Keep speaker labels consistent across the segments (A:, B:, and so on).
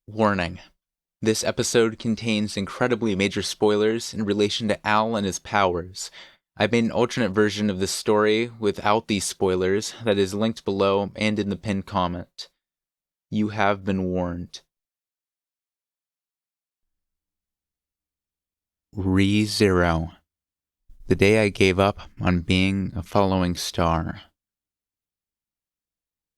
A: Warning. This episode contains incredibly major spoilers in relation to Al and his powers. I made an alternate version of this story without these spoilers that is linked below and in the pinned comment. You have been warned. Re-Zero. The day I gave up on being a following star.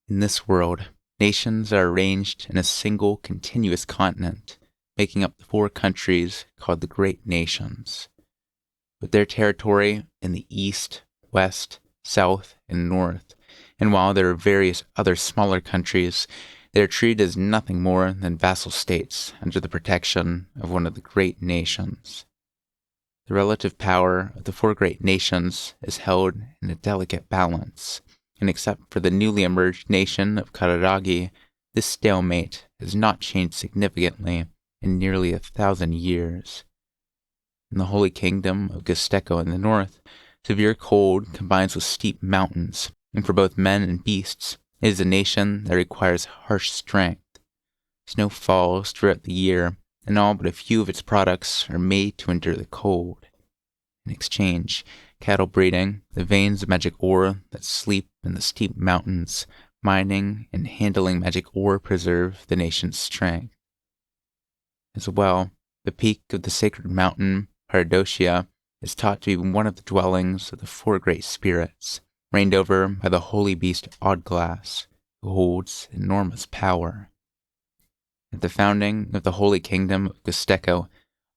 A: In this world, nations are arranged in a single continuous continent, making up the 4 countries called the Great Nations. With their territory in the east, west, south, and north, and while there are various other smaller countries, they are treated as nothing more than vassal states under the protection of one of the Great Nations. The relative power of the 4 Great Nations is held in a delicate balance, and except for the newly emerged nation of Kararagi, this stalemate has not changed significantly in nearly 1,000 years. In the Holy Kingdom of Gusteko in the north, severe cold combines with steep mountains, and for both men and beasts, it is a nation that requires harsh strength. Snow falls throughout the year, and all but a few of its products are made to endure the cold. In exchange, cattle breeding, the veins of magic ore that sleep in the steep mountains, mining and handling magic ore preserve the nation's strength. As well, the peak of the sacred mountain, Paradocia, is taught to be one of the dwellings of the 4 great spirits, reigned over by the holy beast Oddglass, who holds enormous power. At the founding of the Holy Kingdom of Gusteko,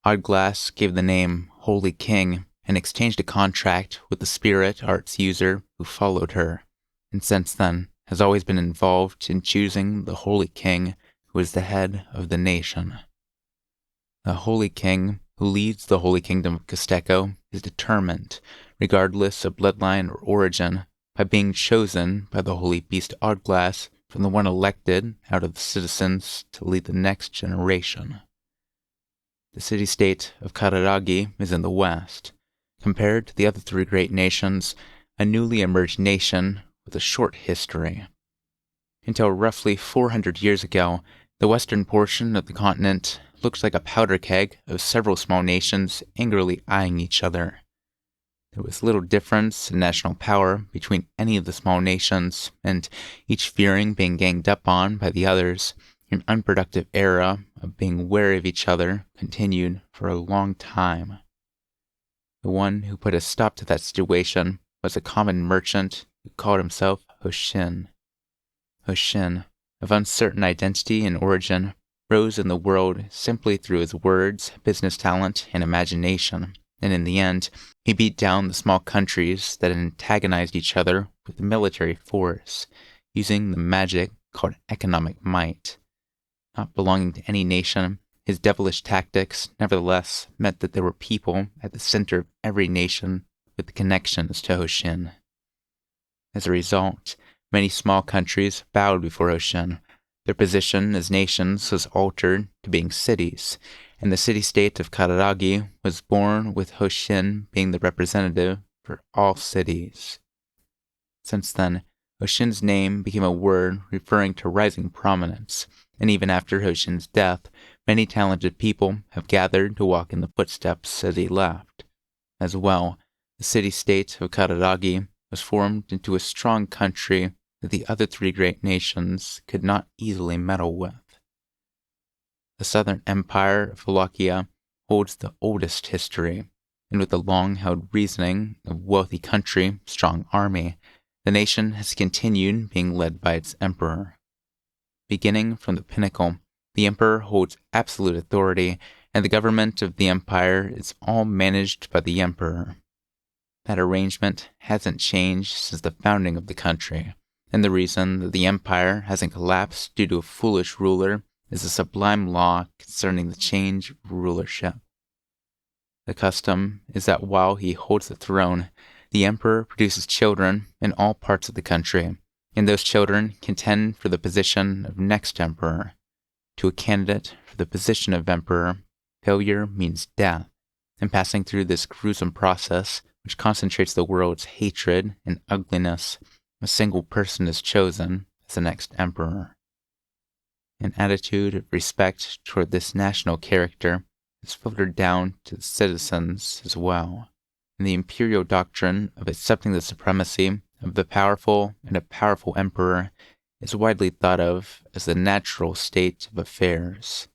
A: Oddglass gave the name Holy King and exchanged a contract with the spirit arts user who followed her, and since then has always been involved in choosing the Holy King who is the head of the nation. The Holy King who leads the Holy Kingdom of Gusteko is determined, regardless of bloodline or origin, by being chosen by the Holy Beast Oddglass from the one elected out of the citizens to lead the next generation. The city-state of Kararagi is in the west. Compared to the other 3 great nations, a newly emerged nation with a short history. Until roughly 400 years ago, the western portion of the continent looked like a powder keg of several small nations angrily eyeing each other. There was little difference in national power between any of the small nations, and each fearing being ganged up on by the others, an unproductive era of being wary of each other continued for a long time. The one who put a stop to that situation was a common merchant who called himself Hoshin. Hoshin, of uncertain identity and origin, rose in the world simply through his words, business talent, and imagination, and in the end, he beat down the small countries that antagonized each other with military force, using the magic called economic might. Not belonging to any nation, his devilish tactics nevertheless meant that there were people at the center of every nation with connections to Hoshin. As a result, many small countries bowed before Hoshin. Their position as nations was altered to being cities, and the city-state of Kararagi was born with Hoshin being the representative for all cities. Since then, Hoshin's name became a word referring to rising prominence, and even after Hoshin's death, many talented people have gathered to walk in the footsteps as he left. As well, the city-state of Kararagi was formed into a strong country that the other 3 great nations could not easily meddle with. The Southern Empire of Wallachia holds the oldest history, and with the long-held reasoning of wealthy country, strong army, the nation has continued being led by its emperor. Beginning from the pinnacle, the emperor holds absolute authority, and the government of the empire is all managed by the emperor. That arrangement hasn't changed since the founding of the country, and the reason that the empire hasn't collapsed due to a foolish ruler is a sublime law concerning the change of rulership. The custom is that while he holds the throne, the emperor produces children in all parts of the country, and those children contend for the position of next emperor. To a candidate for the position of emperor, failure means death, and passing through this gruesome process, which concentrates the world's hatred and ugliness, a single person is chosen as the next emperor. An attitude of respect toward this national character is filtered down to the citizens as well, and the imperial doctrine of accepting the supremacy of the powerful and a powerful emperor is widely thought of as the natural state of affairs.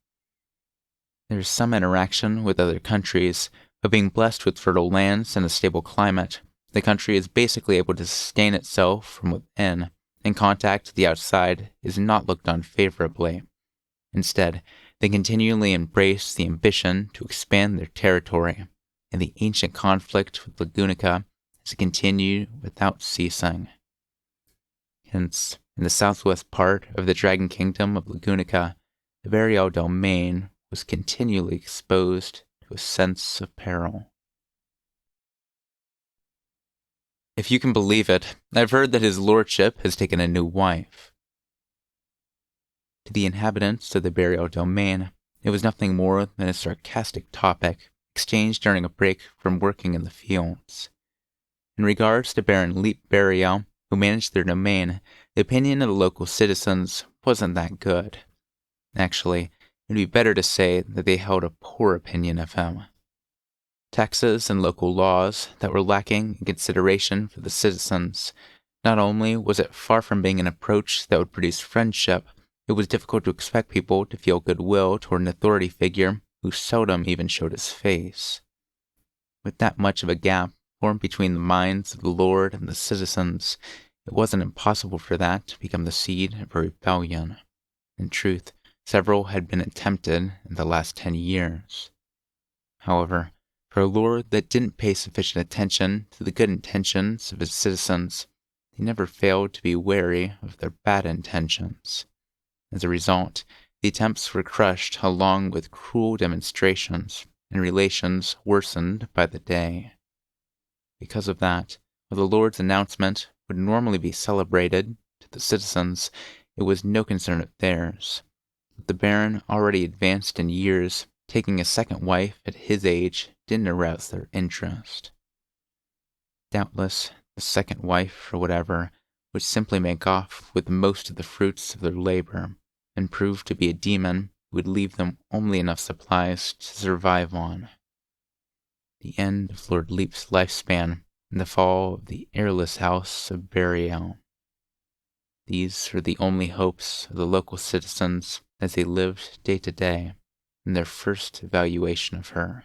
A: There is some interaction with other countries, but being blessed with fertile lands and a stable climate, the country is basically able to sustain itself from within, and contact with the outside is not looked on favorably. Instead, they continually embrace the ambition to expand their territory, and the ancient conflict with Lagunica has continued without ceasing. Hence, in the southwest part of the Dragon Kingdom of Lagunica, the Burial domain was continually exposed to a sense of peril. If you can believe it, I've heard that his lordship has taken a new wife. To the inhabitants of the Burial domain, it was nothing more than a sarcastic topic exchanged during a break from working in the fields. In regards to Baron Leap Burial, who managed their domain, the opinion of the local citizens wasn't that good. Actually, it would be better to say that they held a poor opinion of him. Taxes and local laws that were lacking in consideration for the citizens. Not only was it far from being an approach that would produce friendship, it was difficult to expect people to feel goodwill toward an authority figure who seldom even showed his face. With that much of a gap formed between the minds of the lord and the citizens, it wasn't impossible for that to become the seed of a rebellion. In truth, several had been attempted in the last 10 years. However, for a lord that didn't pay sufficient attention to the good intentions of his citizens, he never failed to be wary of their bad intentions. As a result, the attempts were crushed along with cruel demonstrations, and relations worsened by the day. Because of that, while the lord's announcement would normally be celebrated to the citizens, it was no concern of theirs. With the baron already advanced in years, taking a second wife at his age didn't arouse their interest. Doubtless, the second wife, or whatever, would simply make off with most of the fruits of their labor, and prove to be a demon who would leave them only enough supplies to survive on. The end of Lord Leap's lifespan and the fall of the heirless house of Burial. These were the only hopes of the local citizens as they lived day to day in their first evaluation of her.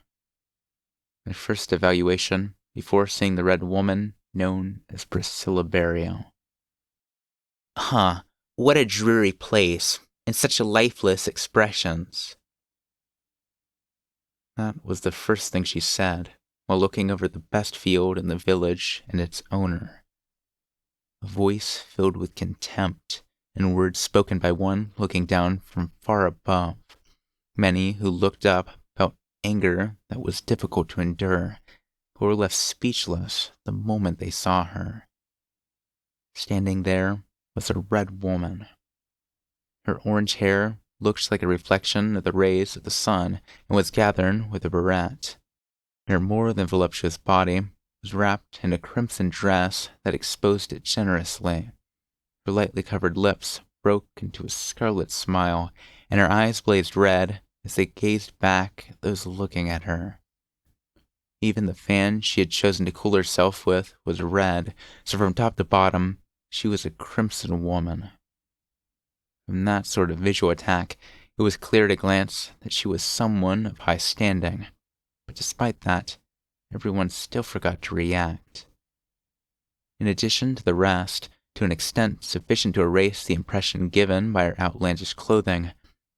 A: Their first evaluation before seeing the red woman known as Priscilla Burial. Huh, what a dreary place, and such lifeless expressions. That was the first thing she said, while looking over the best field in the village and its owner. A voice filled with contempt, and words spoken by one looking down from far above. Many who looked up felt anger that was difficult to endure, who were left speechless the moment they saw her. Standing there was a red woman. Her orange hair looked like a reflection of the rays of the sun and was gathered with a barrette. Her more than voluptuous body was wrapped in a crimson dress that exposed it generously. Her lightly covered lips broke into a scarlet smile, and her eyes blazed red as they gazed back at those looking at her. Even the fan she had chosen to cool herself with was red, so from top to bottom, she was a crimson woman. From that sort of visual attack, it was clear at a glance that she was someone of high standing. But despite that, everyone still forgot to react. In addition to the rest, to an extent sufficient to erase the impression given by her outlandish clothing,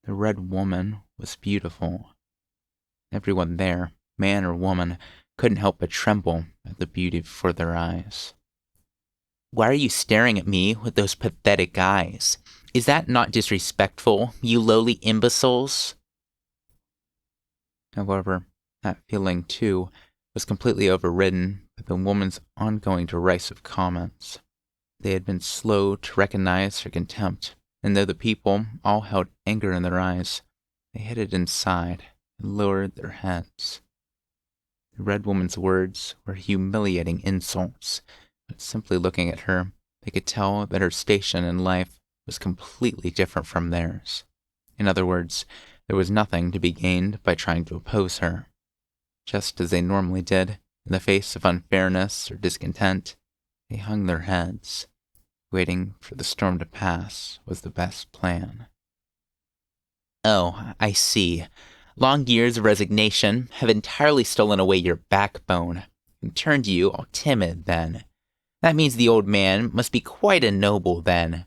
A: the red woman was beautiful. Everyone there, man or woman, couldn't help but tremble at the beauty before their eyes. Why are you staring at me with those pathetic eyes? Is that not disrespectful, you lowly imbeciles? However, that feeling, too, was completely overridden by the woman's ongoing derisive comments. They had been slow to recognize her contempt, and though the people all held anger in their eyes, they hid it inside and lowered their heads. The red woman's words were humiliating insults, but simply looking at her, they could tell that her station in life was completely different from theirs. In other words, there was nothing to be gained by trying to oppose her. Just as they normally did, in the face of unfairness or discontent, they hung their heads. Waiting for the storm to pass was the best plan. Oh, I see. Long years of resignation have entirely stolen away your backbone and turned you all timid, then. That means the old man must be quite a noble, then.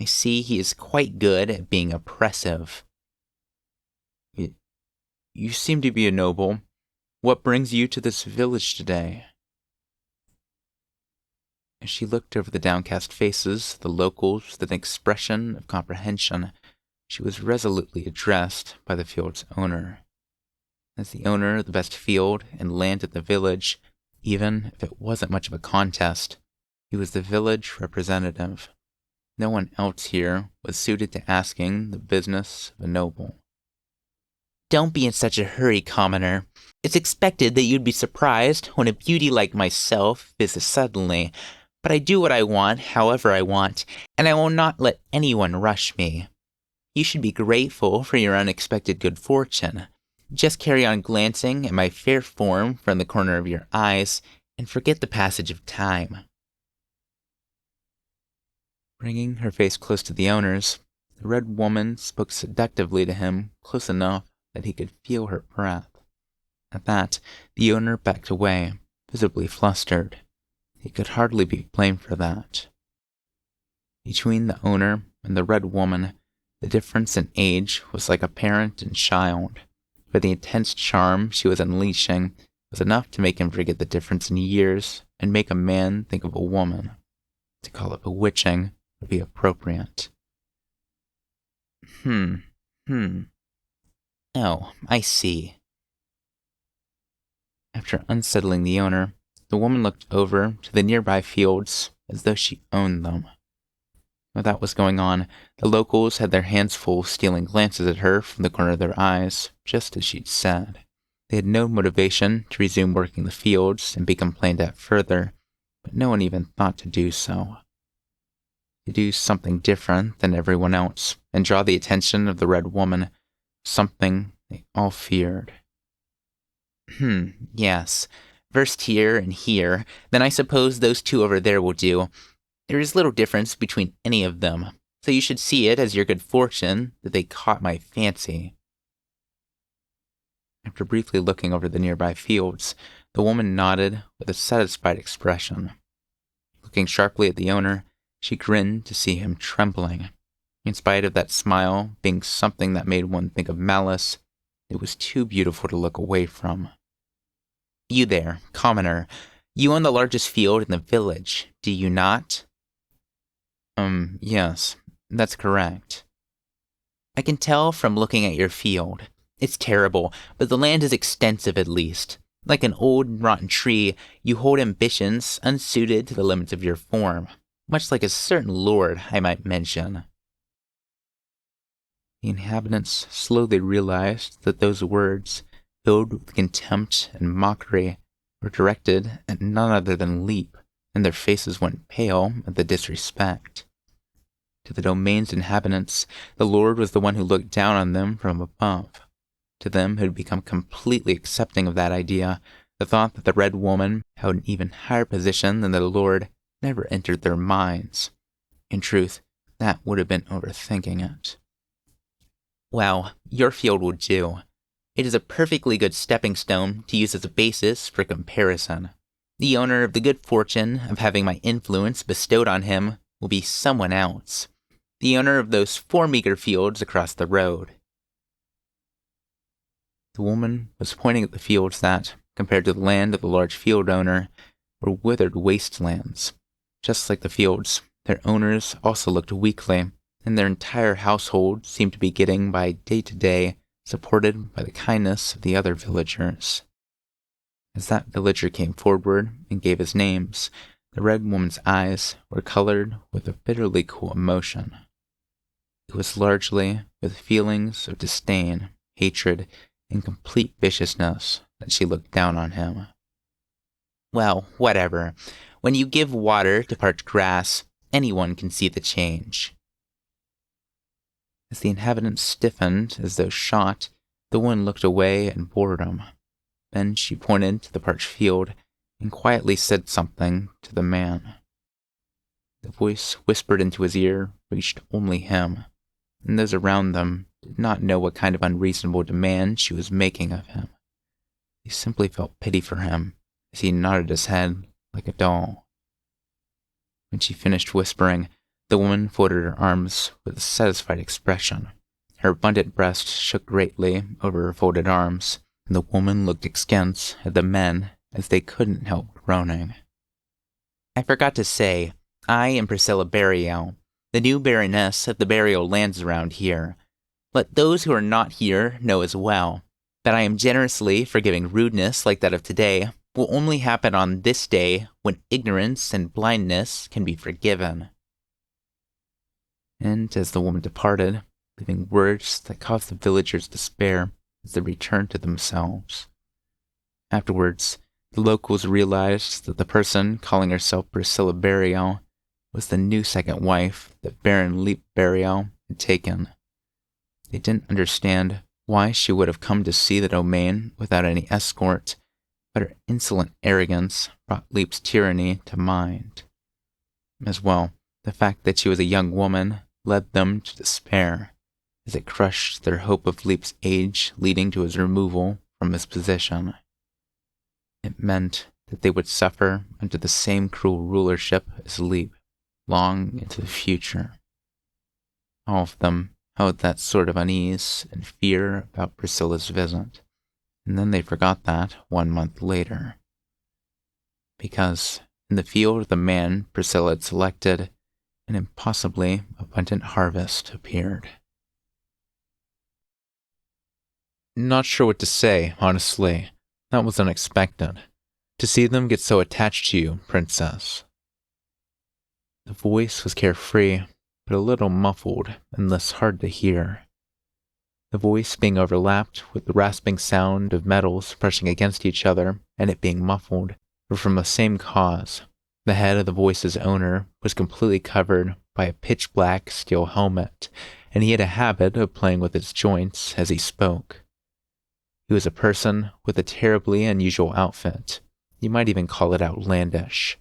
A: I see he is quite good at being oppressive. You seem to be a noble. What brings you to this village today? As she looked over the downcast faces of the locals with an expression of comprehension, she was resolutely addressed by the field's owner. As the owner of the best field and land in the village, even if it wasn't much of a contest, he was the village representative. No one else here was suited to asking the business of a noble. Don't be in such a hurry, commoner. It's expected that you'd be surprised when a beauty like myself visits suddenly, but I do what I want, however I want, and I will not let anyone rush me. You should be grateful for your unexpected good fortune. Just carry on glancing at my fair form from the corner of your eyes, and forget the passage of time. Bringing her face close to the owner's, the red woman spoke seductively to him, close enough that he could feel her breath. At that, the owner backed away, visibly flustered. He could hardly be blamed for that. Between the owner and the red woman, the difference in age was like a parent and child, but the intense charm she was unleashing was enough to make him forget the difference in years and make a man think of a woman. To call it bewitching would be appropriate. Oh, I see. After unsettling the owner, the woman looked over to the nearby fields as though she owned them. While that was going on, the locals had their hands full stealing glances at her from the corner of their eyes, just as she'd said. They had no motivation to resume working the fields and be complained at further, but no one even thought to do so. To do something different than everyone else and draw the attention of the red woman, something they all feared. Yes. First here and here, then I suppose those two over there will do. There is little difference between any of them, so you should see it as your good fortune that they caught my fancy. After briefly looking over the nearby fields, the woman nodded with a satisfied expression. Looking sharply at the owner, she grinned to see him trembling. In spite of that smile being something that made one think of malice, it was too beautiful to look away from. You there, commoner, you own the largest field in the village, do you not? Yes, that's correct. I can tell from looking at your field. It's terrible, but the land is extensive at least. Like an old and rotten tree, you hold ambitions unsuited to the limits of your form, much like a certain lord, I might mention. The inhabitants slowly realized that those words, filled with contempt and mockery, were directed at none other than Leap, and their faces went pale at the disrespect. To the domain's inhabitants, the Lord was the one who looked down on them from above. To them who had become completely accepting of that idea, the thought that the red woman held an even higher position than the Lord never entered their minds. In truth, that would have been overthinking it. Well, your field will do. It is a perfectly good stepping stone to use as a basis for comparison. The owner of the good fortune of having my influence bestowed on him will be someone else. The owner of those 4 meager fields across the road. The woman was pointing at the fields that, compared to the land of the large field owner, were withered wastelands. Just like the fields, their owners also looked weakly, and their entire household seemed to be getting by day to day, supported by the kindness of the other villagers. As that villager came forward and gave his names, the red woman's eyes were colored with a bitterly cool emotion. It was largely with feelings of disdain, hatred, and complete viciousness that she looked down on him. Well, whatever. When you give water to parched grass, anyone can see the change. As the inhabitants stiffened as though shot, the woman looked away in boredom. Then she pointed to the parched field and quietly said something to the man. The voice whispered into his ear reached only him, and those around them did not know what kind of unreasonable demand she was making of him. They simply felt pity for him as he nodded his head like a doll. When she finished whispering, the woman folded her arms with a satisfied expression. Her abundant breast shook greatly over her folded arms, and the woman looked askance at the men as they couldn't help groaning. I forgot to say, I am Priscilla Burial, the new Baroness of the burial lands around here. Let those who are not here know as well that I am generously forgiving rudeness like that of today will only happen on this day when ignorance and blindness can be forgiven. And as the woman departed, leaving words that caused the villagers despair as they returned to themselves. Afterwards, the locals realized that the person calling herself Priscilla Burial was the new second wife that Baron Leap Burial had taken. They didn't understand why she would have come to see the domain without any escort, but her insolent arrogance brought Leap's tyranny to mind. As well, the fact that she was a young woman led them to despair, as it crushed their hope of Leap's age leading to his removal from his position. It meant that they would suffer under the same cruel rulership as Leap, long into the future. All of them held that sort of unease and fear about Priscilla's visit, and then they forgot that 1 month later. Because in the field of the man Priscilla had selected, an impossibly abundant harvest appeared. Not sure what to say, honestly. That was unexpected. To see them get so attached to you, Princess. The voice was carefree, but a little muffled and thus hard to hear. The voice being overlapped with the rasping sound of metals brushing against each other and it being muffled were from the same cause. The head of the voice's owner was completely covered by a pitch-black steel helmet, and he had a habit of playing with its joints as he spoke. He was a person with a terribly unusual outfit. You might even call it outlandish.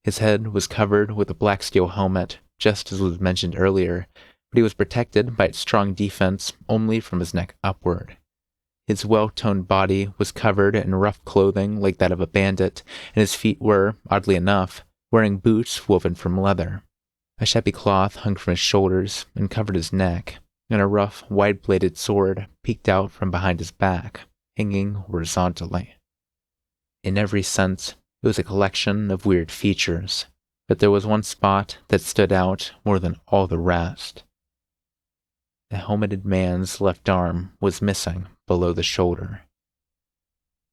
A: His head was covered with a black steel helmet, just as was mentioned earlier, but he was protected by its strong defense only from his neck upward. His well-toned body was covered in rough clothing like that of a bandit, and his feet were, oddly enough, wearing boots woven from leather. A shabby cloth hung from his shoulders and covered his neck, and a rough, wide-bladed sword peeked out from behind his back, hanging horizontally. In every sense, it was a collection of weird features, but there was one spot that stood out more than all the rest. The helmeted man's left arm was missing below the shoulder.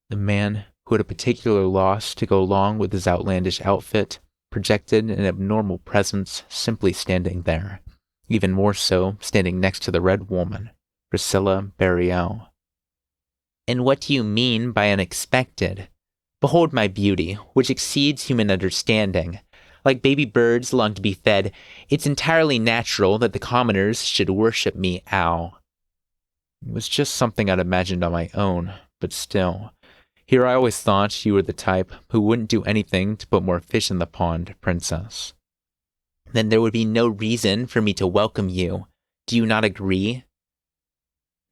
A: The man, who had a particular loss to go along with his outlandish outfit, projected an abnormal presence simply standing there, even more so standing next to the red woman, Priscilla Burial. And what do you mean by unexpected? Behold my beauty, which exceeds human understanding. Like baby birds long to be fed, it's entirely natural that the commoners should worship me, Ow. It was just something I'd imagined on my own, but still. Here I always thought you were the type who wouldn't do anything to put more fish in the pond, Princess. Then there would be no reason for me to welcome you. Do you not agree?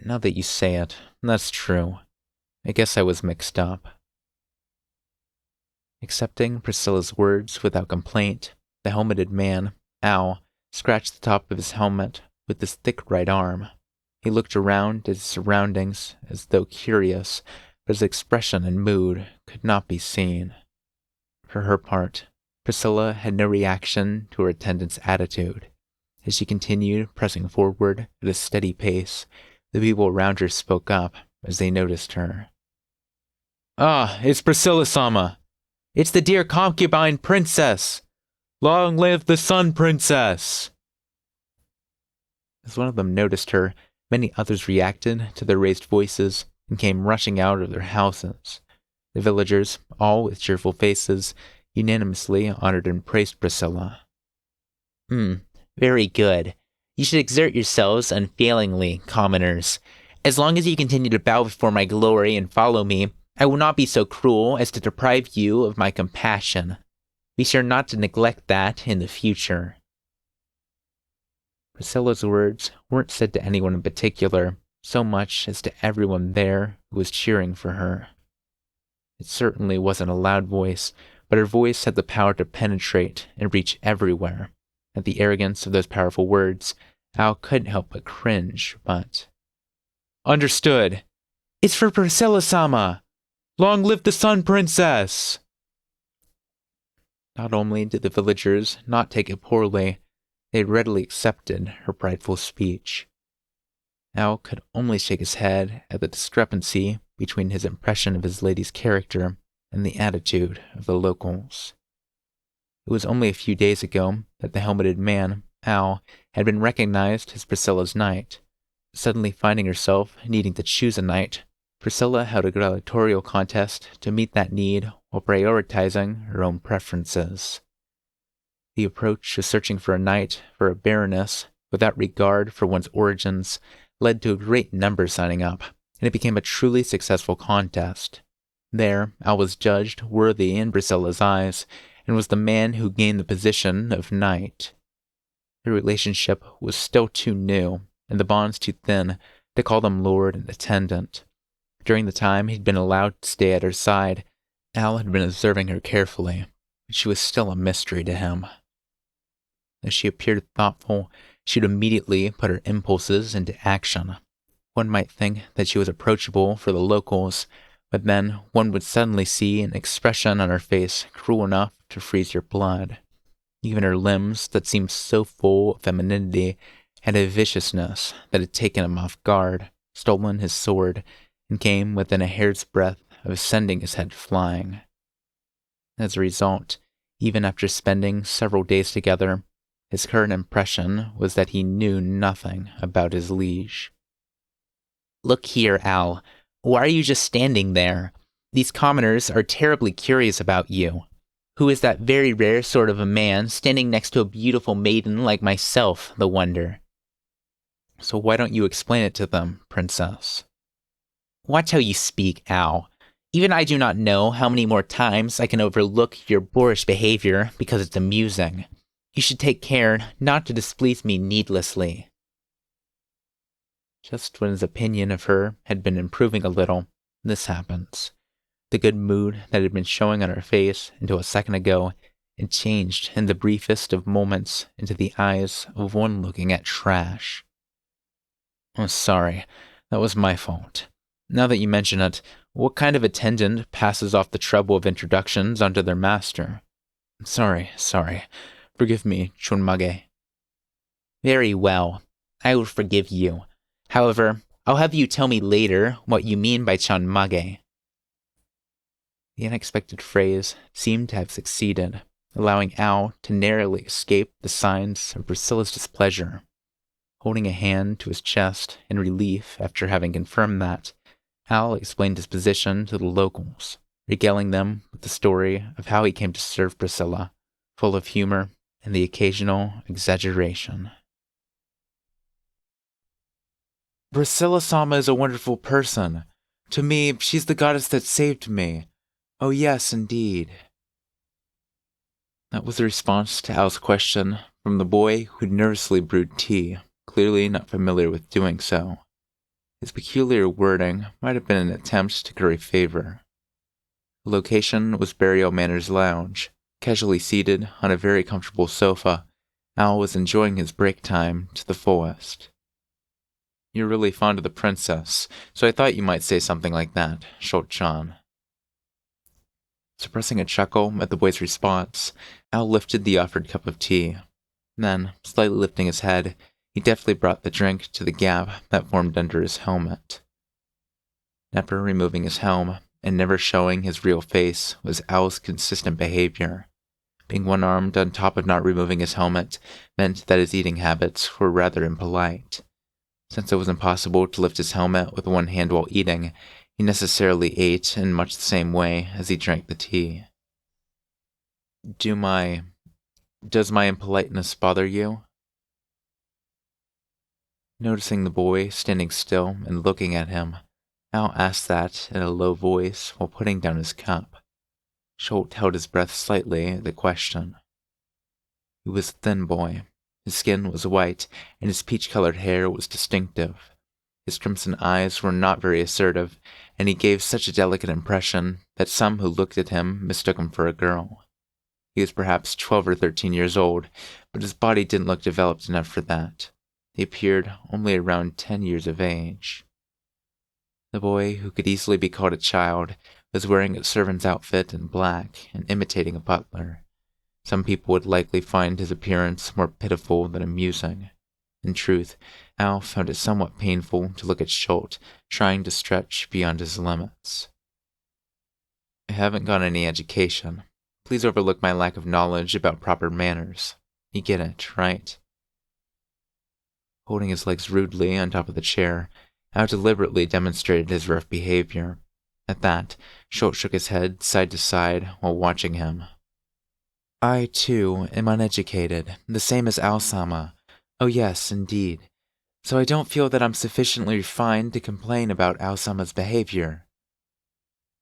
A: Now that you say it, that's true. I guess I was mixed up. Accepting Priscilla's words without complaint, the helmeted man, Ow, scratched the top of his helmet with his thick right arm. He looked around at his surroundings as though curious, but his expression and mood could not be seen. For her part, Priscilla had no reaction to her attendant's attitude. As she continued pressing forward at a steady pace, the people around her spoke up as they noticed her. Ah, it's Priscilla-sama! It's the dear concubine princess! Long live the Sun Princess! As one of them noticed her, many others reacted to their raised voices and came rushing out of their houses. The villagers, all with cheerful faces, unanimously honored and praised Priscilla. Very good.
B: You should exert yourselves unfailingly, commoners. As long as you continue to bow before my glory and follow me, I will not be so cruel as to deprive you of my compassion. Be sure not to neglect that in the future. Priscilla's words weren't said to anyone in particular, so much as to everyone there who was cheering for her. It certainly wasn't a loud voice, but her voice had the power to penetrate and reach everywhere. At the arrogance of those powerful words, Al couldn't help but cringe, but... Understood. It's for Priscilla-sama! Long live the Sun Princess! Not only did the villagers not take it poorly, they readily accepted her prideful speech. Al could only shake his head at the discrepancy between his impression of his lady's character and the attitude of the locals. It was only a few days ago that the helmeted man, Al, had been recognized as Priscilla's knight. Suddenly finding herself needing to choose a knight, Priscilla held a gladiatorial contest to meet that need while prioritizing her own preferences. The approach of searching for a knight for a baroness without regard for one's origins led to a great number signing up, and it became a truly successful contest. There, Al was judged worthy in Priscilla's eyes, and was the man who gained the position of knight. The relationship was still too new, and the bonds too thin, to call them lord and attendant. During the time he'd been allowed to stay at her side, Al had been observing her carefully, but she was still a mystery to him. As she appeared thoughtful, she'd immediately put her impulses into action. One might think that she was approachable for the locals, but then one would suddenly see an expression on her face cruel enough to freeze your blood. Even her limbs, that seemed so full of femininity, had a viciousness that had taken him off guard, stolen his sword, and came within a hair's breadth of sending his head flying. As a result, even after spending several days together, his current impression was that he knew nothing about his liege. Look here, Al. Why are you just standing there? These commoners are terribly curious about you. Who is that very rare sort of a man standing next to a beautiful maiden like myself, the wonder? So why don't you explain it to them, princess? Watch how you speak, Al. Even I do not know how many more times I can overlook your boorish behavior because it's amusing. You should take care not to displease me needlessly. Just when his opinion of her had been improving a little, this happens. The good mood that had been showing on her face until a second ago had changed in the briefest of moments into the eyes of one looking at trash. I'm sorry, that was my fault. Now that you mention it, what kind of attendant passes off the trouble of introductions onto their master? Sorry. Forgive me, Chunmage. Very well. I will forgive you. However, I'll have you tell me later what you mean by Chunmage. The unexpected phrase seemed to have succeeded, allowing Al to narrowly escape the signs of Priscilla's displeasure. Holding a hand to his chest in relief after having confirmed that, Al explained his position to the locals, regaling them with the story of how he came to serve Priscilla, full of humor and the occasional exaggeration. Priscilla-sama is a wonderful person. To me, she's the goddess that saved me. Oh yes, indeed. That was the response to Al's question from the boy who nervously brewed tea, clearly not familiar with doing so. His peculiar wording might have been an attempt to curry favor. The location was Burial Manor's lounge. Casually seated on a very comfortable sofa, Al was enjoying his break time to the fullest. You're really fond of the princess, so I thought you might say something like that, Shot-chan. Suppressing a chuckle at the boy's response, Al lifted the offered cup of tea. Then, slightly lifting his head, he deftly brought the drink to the gap that formed under his helmet. Never removing his helm, and never showing his real face, was Al's consistent behavior. Being one-armed on top of not removing his helmet meant that his eating habits were rather impolite. Since it was impossible to lift his helmet with one hand while eating, he necessarily ate in much the same way as he drank the tea. Does my impoliteness bother you? Noticing the boy standing still and looking at him, Al asked that in a low voice while putting down his cup. Schultz held his breath slightly at the question. He was a thin boy. His skin was white, and his peach-colored hair was distinctive. His crimson eyes were not very assertive, and he gave such a delicate impression that some who looked at him mistook him for a girl. He was perhaps 12 or 13 years old, but his body didn't look developed enough for that. He appeared only around 10 years of age. The boy, who could easily be called a child, was wearing a servant's outfit in black and imitating a butler. Some people would likely find his appearance more pitiful than amusing. In truth, Al found it somewhat painful to look at Schultz trying to stretch beyond his limits. I haven't got any education. Please overlook my lack of knowledge about proper manners. You get it, right? Holding his legs rudely on top of the chair, Al deliberately demonstrated his rough behavior. At that, Schultz shook his head side to side while watching him. I, too, am uneducated, the same as Al-sama. Oh yes, indeed. So I don't feel that I'm sufficiently refined to complain about Al-sama's behavior.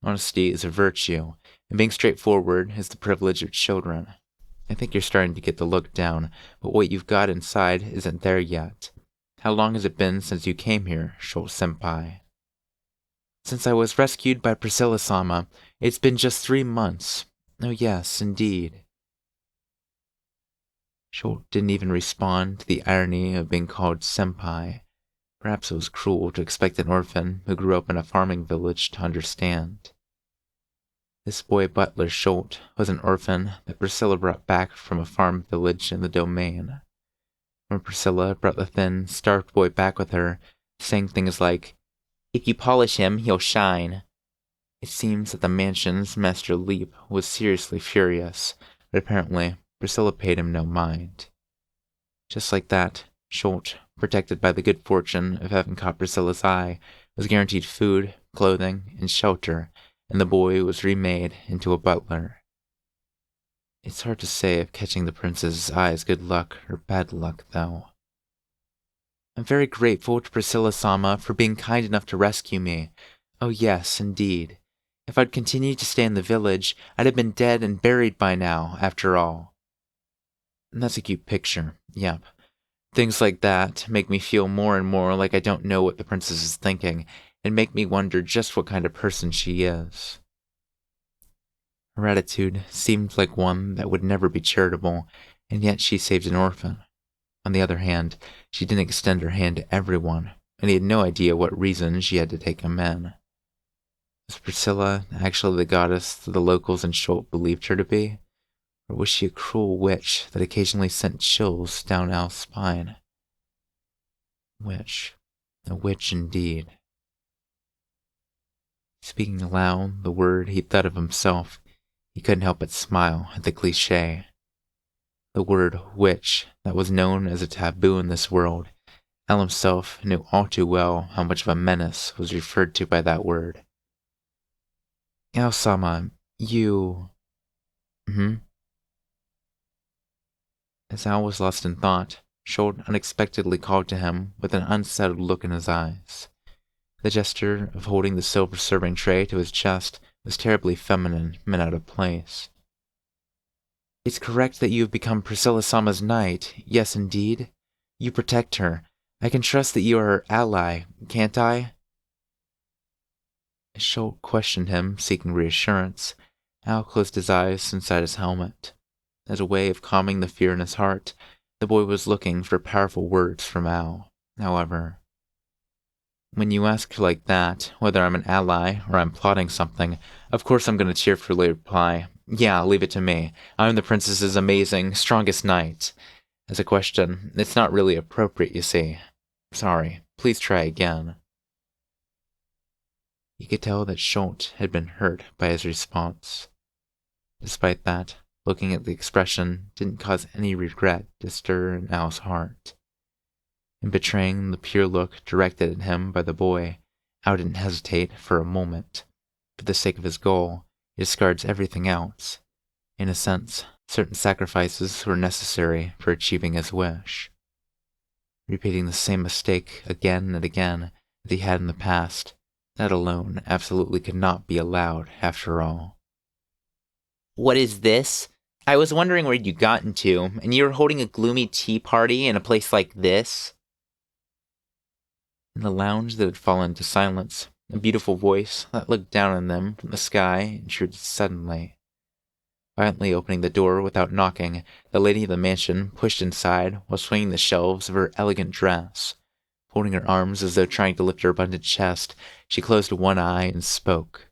B: Honesty is a virtue, and being straightforward is the privilege of children. I think you're starting to get the look down, but what you've got inside isn't there yet. How long has it been since you came here, Schultz-senpai? Since I was rescued by Priscilla-sama, it's been just 3 months. Oh yes, indeed. Schultz didn't even respond to the irony of being called senpai. Perhaps it was cruel to expect an orphan who grew up in a farming village to understand. This boy butler Schultz was an orphan that Priscilla brought back from a farm village in the domain. When Priscilla brought the thin, starved boy back with her, saying things like, "If you polish him, he'll shine," it seems that the mansion's Master Leap was seriously furious, but apparently Priscilla paid him no mind. Just like that, Schultz, protected by the good fortune of having caught Priscilla's eye, was guaranteed food, clothing, and shelter, and the boy was remade into a butler. It's hard to say if catching the prince's eye is good luck or bad luck, though. I'm very grateful to Priscilla-sama for being kind enough to rescue me. Oh yes, indeed. If I'd continued to stay in the village, I'd have been dead and buried by now, after all. And that's a cute picture, yep. Things like that make me feel more and more like I don't know what the princess is thinking, and make me wonder just what kind of person she is. Her attitude seemed like one that would never be charitable, and yet she saved an orphan. On the other hand, she didn't extend her hand to everyone, and he had no idea what reason she had to take him in. Was Priscilla actually the goddess that the locals and Schultz believed her to be? Or was she a cruel witch that occasionally sent chills down Al's spine? Witch. A witch indeed. Speaking aloud the word he thought of himself, he couldn't help but smile at the cliché. The word witch that was known as a taboo in this world. Al himself knew all too well how much of a menace was referred to by that word. Al-sama, you... As Al was lost in thought, Schultz unexpectedly called to him with an unsettled look in his eyes. The gesture of holding the silver serving tray to his chest was terribly feminine and out of place. It's correct that you have become Priscilla-sama's knight, yes indeed. You protect her. I can trust that you are her ally, can't I? As Schultz questioned him, seeking reassurance, Al closed his eyes inside his helmet. As a way of calming the fear in his heart, the boy was looking for powerful words from Al. However, when you ask like that, whether I'm an ally or I'm plotting something, of course I'm going to cheerfully reply, yeah, leave it to me. I'm the princess's amazing, strongest knight. As a question, it's not really appropriate, you see. Sorry, please try again. You could tell that Schultz had been hurt by his response. Despite that, looking at the expression didn't cause any regret to stir in Al's heart. In betraying the pure look directed at him by the boy, Al didn't hesitate for a moment. For the sake of his goal, he discards everything else. In a sense, certain sacrifices were necessary for achieving his wish. repeating the same mistake again and again that he had in the past. That alone absolutely could not be allowed, after all.
A: What is this? I was wondering where you got into, and you were holding a gloomy tea party in a place like this?
B: In the lounge that had fallen to silence, a beautiful voice that looked down on them from the sky intruded suddenly. Violently opening the door without knocking, the lady of the mansion pushed inside while swinging the shelves of her elegant dress. Folding her arms as though trying to lift her abundant chest, she closed one eye and spoke.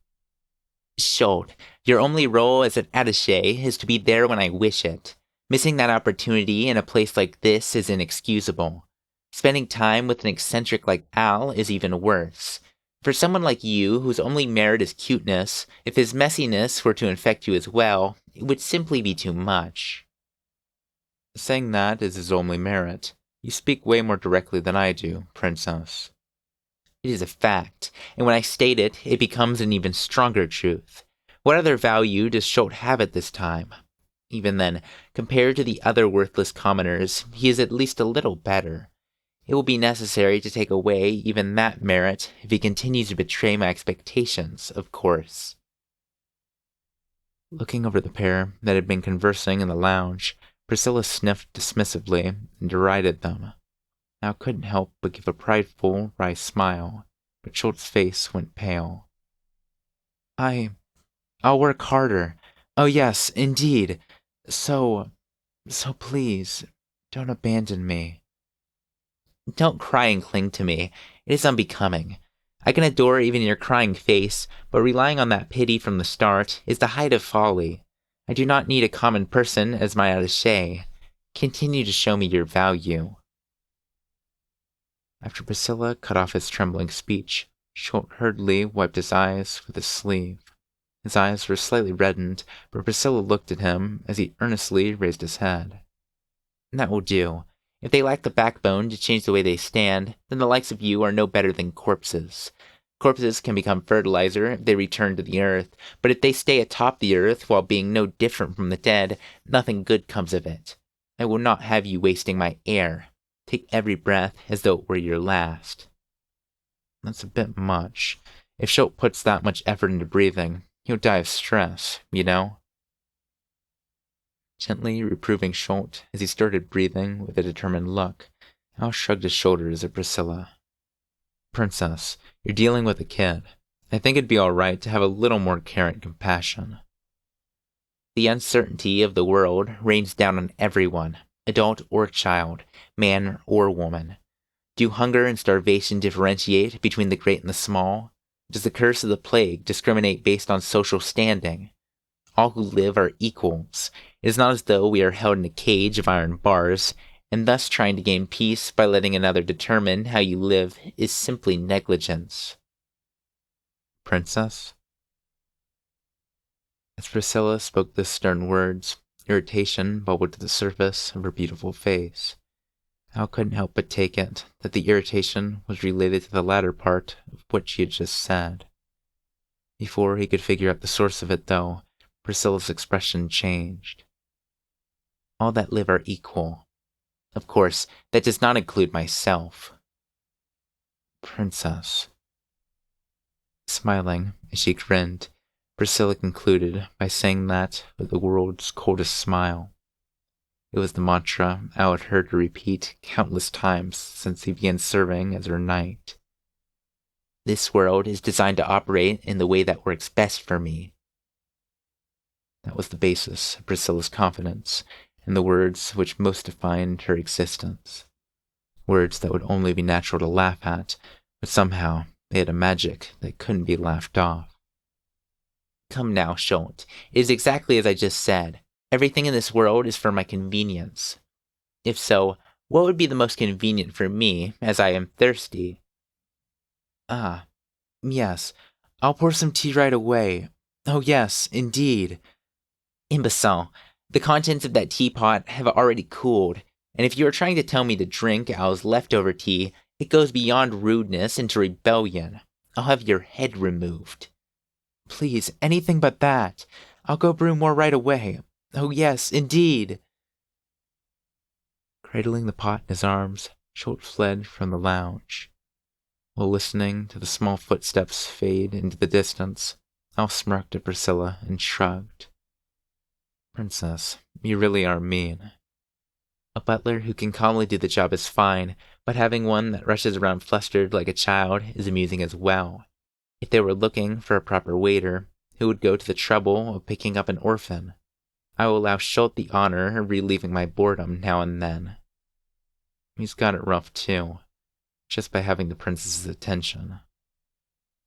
A: Schultz, your only role as an attaché is to be there when I wish it. Missing that opportunity in a place like this is inexcusable. Spending time with an eccentric like Al is even worse. For someone like you, whose only merit is cuteness, if his messiness were to infect you as well, it would simply be too much.
B: Saying that is his only merit. You speak way more directly than I do, Princess.
A: It is a fact, and when I state it, it becomes an even stronger truth. What other value does Schultz have at this time? Even then, compared to the other worthless commoners, he is at least a little better. It will be necessary to take away even that merit if he continues to betray my expectations, of course.
B: Looking over the pair that had been conversing in the lounge, Priscilla sniffed dismissively and derided them. Now couldn't help but give a prideful, wry smile, but Schultz's face went pale. I'll work harder. Oh yes, indeed. So please, don't abandon me.
A: Don't cry and cling to me. It is unbecoming. I can adore even your crying face, but relying on that pity from the start is the height of folly. I do not need a common person as my attaché. Continue to show me your value.
B: After Priscilla cut off his trembling speech, Schultz hurriedly wiped his eyes with his sleeve. His eyes were slightly reddened, but Priscilla looked at him as he earnestly raised his head.
A: That will do. If they lack the backbone to change the way they stand, then the likes of you are no better than corpses. Corpses can become fertilizer if they return to the earth, but if they stay atop the earth while being no different from the dead, nothing good comes of it. I will not have you wasting my air. Take every breath as though it were your last.
B: That's a bit much. If Schultz puts that much effort into breathing, he'll die of stress, you know? Gently reproving Schultz as he started breathing with a determined look, Al shrugged his shoulders at Priscilla. Princess, you're dealing with a kid. I think it'd be all right to have a little more care and compassion.
A: The uncertainty of the world rains down on everyone, adult or child, man or woman. Do hunger and starvation differentiate between the great and the small? Does the curse of the plague discriminate based on social standing? All who live are equals. It is not as though we are held in a cage of iron bars, and thus trying to gain peace by letting another determine how you live is simply negligence.
B: Princess? As Priscilla spoke the stern words, irritation bubbled to the surface of her beautiful face. Al couldn't help but take it that the irritation was related to the latter part of what she had just said. Before he could figure out the source of it, though, Priscilla's expression changed.
A: All that live are equal. Of course, that does not include myself.
B: Princess. Smiling as she grinned, Priscilla concluded by saying that with the world's coldest smile. It was the mantra Al had heard her repeat countless times since he began serving as her knight.
A: This world is designed to operate in the way that works best for me.
B: That was the basis of Priscilla's confidence, and the words which most defined her existence. Words that would only be natural to laugh at, but somehow they had a magic that couldn't be laughed off.
A: Come now, Schultz. It is exactly as I just said. Everything in this world is for my convenience. If so, what would be the most convenient for me, as I am thirsty?
B: Ah, yes. I'll pour some tea right away. Oh yes, indeed.
A: Imbecile. The contents of that teapot have already cooled, and if you are trying to tell me to drink Al's leftover tea, it goes beyond rudeness into rebellion. I'll have your head removed.
B: Please, anything but that. I'll go brew more right away. Oh yes, indeed. Cradling the pot in his arms, Schultz fled from the lounge. While listening to the small footsteps fade into the distance, Al smirked at Priscilla and shrugged. Princess, you really are mean. A butler who can calmly do the job is fine, but having one that rushes around flustered like a child is amusing as well. If they were looking for a proper waiter, who would go to the trouble of picking up an orphan? I will allow Schultz the honor of relieving my boredom now and then. He's got it rough too, just by having the princess's attention.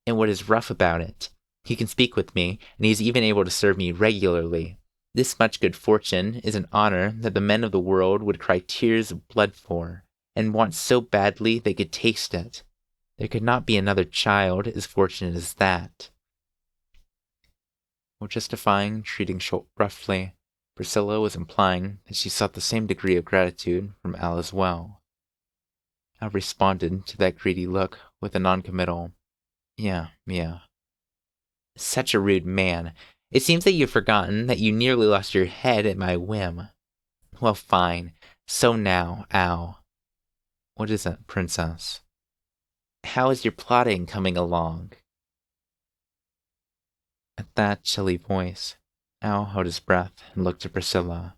B: And what is rough about it? He can speak with me, and he is even able to serve me regularly. This much good fortune is an honor that the men of the world would cry tears of blood for, and want so badly they could taste it. There could not be another child as fortunate as that. While justifying treating Schultz roughly, Priscilla was implying that she sought the same degree of gratitude from Al as well. Al responded to that greedy look with a noncommittal, yeah. Such a rude man. It seems that you've forgotten that you nearly lost your head at my whim. Well, fine. So now, Al. What is it, princess? How is your plotting coming along? At that chilly voice, Al held his breath and looked at Priscilla.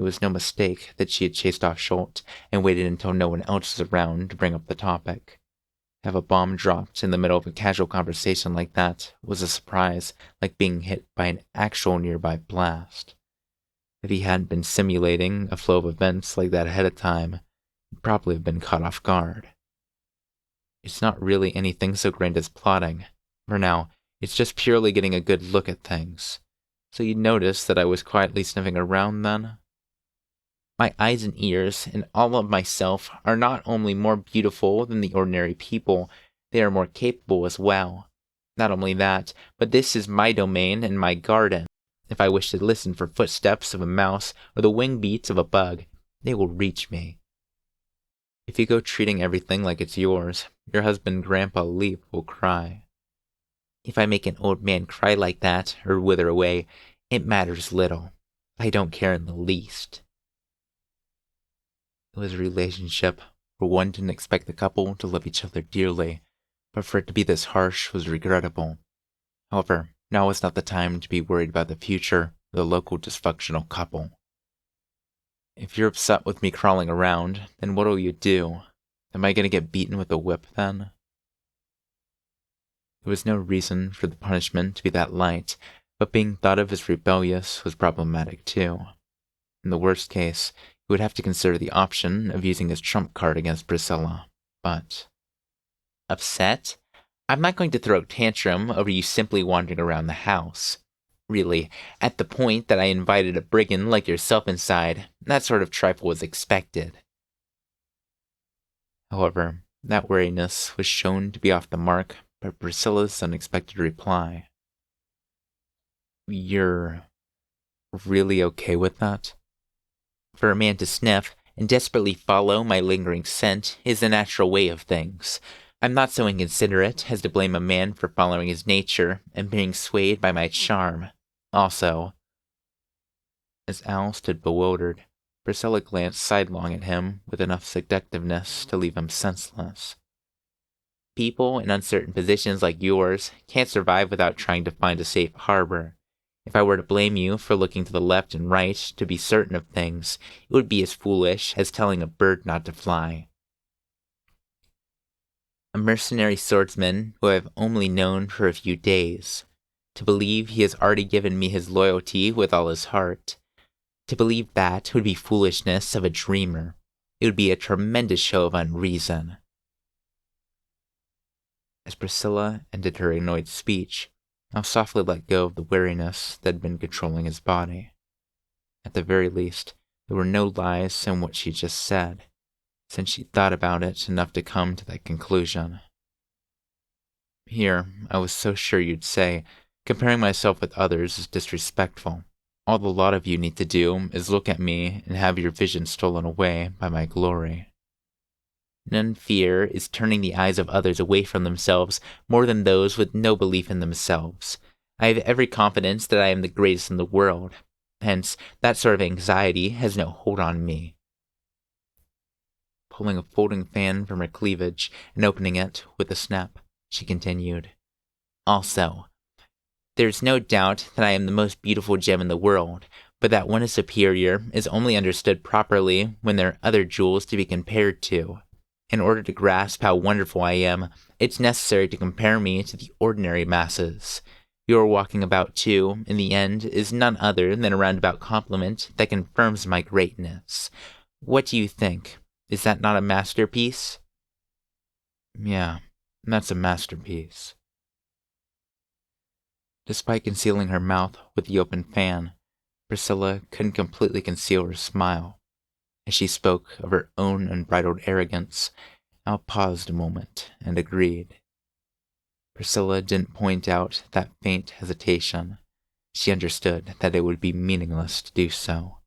B: It was no mistake that she had chased off Schultz and waited until no one else was around to bring up the topic. Have a bomb dropped in the middle of a casual conversation like that was a surprise, like being hit by an actual nearby blast. If he hadn't been simulating a flow of events like that ahead of time, he'd probably have been caught off guard. It's not really anything so grand as plotting. For now, it's just purely getting a good look at things. So you'd notice that I was quietly sniffing around then? My eyes and ears and all of myself are not only more beautiful than the ordinary people, they are more capable as well. Not only that, but this is my domain and my garden. If I wish to listen for footsteps of a mouse or the wing beats of a bug, they will reach me. If you go treating everything like it's yours, your husband Grandpa Leap will cry. If I make an old man cry like that or wither away, it matters little. I don't care in the least. It was a relationship where one didn't expect the couple to love each other dearly, but for it to be this harsh was regrettable. However, now is not the time to be worried about the future of the local dysfunctional couple. If you're upset with me crawling around, then what'll you do? Am I going to get beaten with a whip then? There was no reason for the punishment to be that light, but being thought of as rebellious was problematic too. In the worst case, he would have to consider the option of using his trump card against Priscilla, but... Upset? I'm not going to throw a tantrum over you simply wandering around the house. Really, at the point that I invited a brigand like yourself inside, that sort of trifle was expected. However, that wariness was shown to be off the mark by Priscilla's unexpected reply. You're really okay with that? For a man to sniff and desperately follow my lingering scent is the natural way of things. I'm not so inconsiderate as to blame a man for following his nature and being swayed by my charm. Also, as Al stood bewildered, Priscilla glanced sidelong at him with enough seductiveness to leave him senseless. People in uncertain positions like yours can't survive without trying to find a safe harbor. If I were to blame you for looking to the left and right to be certain of things, it would be as foolish as telling a bird not to fly. A mercenary swordsman who I have only known for a few days. To believe he has already given me his loyalty with all his heart. To believe that would be foolishness of a dreamer. It would be a tremendous show of unreason. As Priscilla ended her annoyed speech, Al softly let go of the weariness that had been controlling his body. At the very least, there were no lies in what she just said, since she'd thought about it enough to come to that conclusion. Here, I was so sure you'd say, comparing myself with others is disrespectful. All the lot of you need to do is look at me and have your vision stolen away by my glory. None fear is turning the eyes of others away from themselves more than those with no belief in themselves. I have every confidence that I am the greatest in the world. Hence, that sort of anxiety has no hold on me. pulling a folding fan from her cleavage and opening it with a snap. She continued, "Also, there's no doubt that I am the most beautiful gem in the world, but that one is superior is only understood properly when there are other jewels to be compared to. In order to grasp how wonderful I am, it's necessary to compare me to the ordinary masses. Your walking about, too, in the end, is none other than a roundabout compliment that confirms my greatness. What do you think? Is that not a masterpiece?"
A: "Yeah, that's a masterpiece."
B: Despite concealing her mouth with the open fan, Priscilla couldn't completely conceal her smile. As she spoke of her own unbridled arrogance, Al paused a moment and agreed. Priscilla didn't point out that faint hesitation. She understood that it would be meaningless to do so.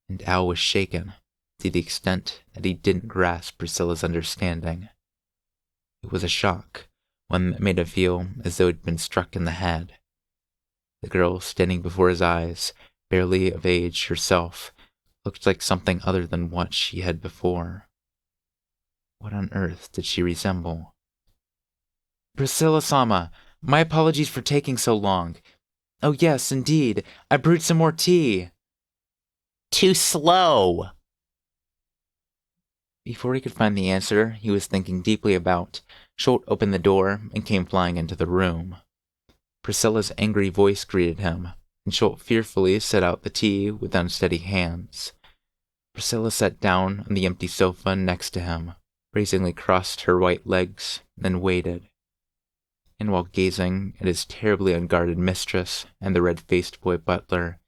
B: And Al was shaken to the extent that he didn't grasp Priscilla's understanding. It was a shock, one that made him feel as though he'd been struck in the head. The girl standing before his eyes, barely of age herself, looked like something other than what she had before. What on earth did she resemble? "Priscilla-sama, my apologies for taking so long. Oh yes, indeed, I brewed some more tea."
A: "Too slow!"
B: Before he could find the answer he was thinking deeply about, Schultz opened the door and came flying into the room. Priscilla's angry voice greeted him, and Schultz fearfully set out the tea with unsteady hands. Priscilla sat down on the empty sofa next to him, brazenly crossed her white legs, and waited. And while gazing at his terribly unguarded mistress and the red-faced boy butler,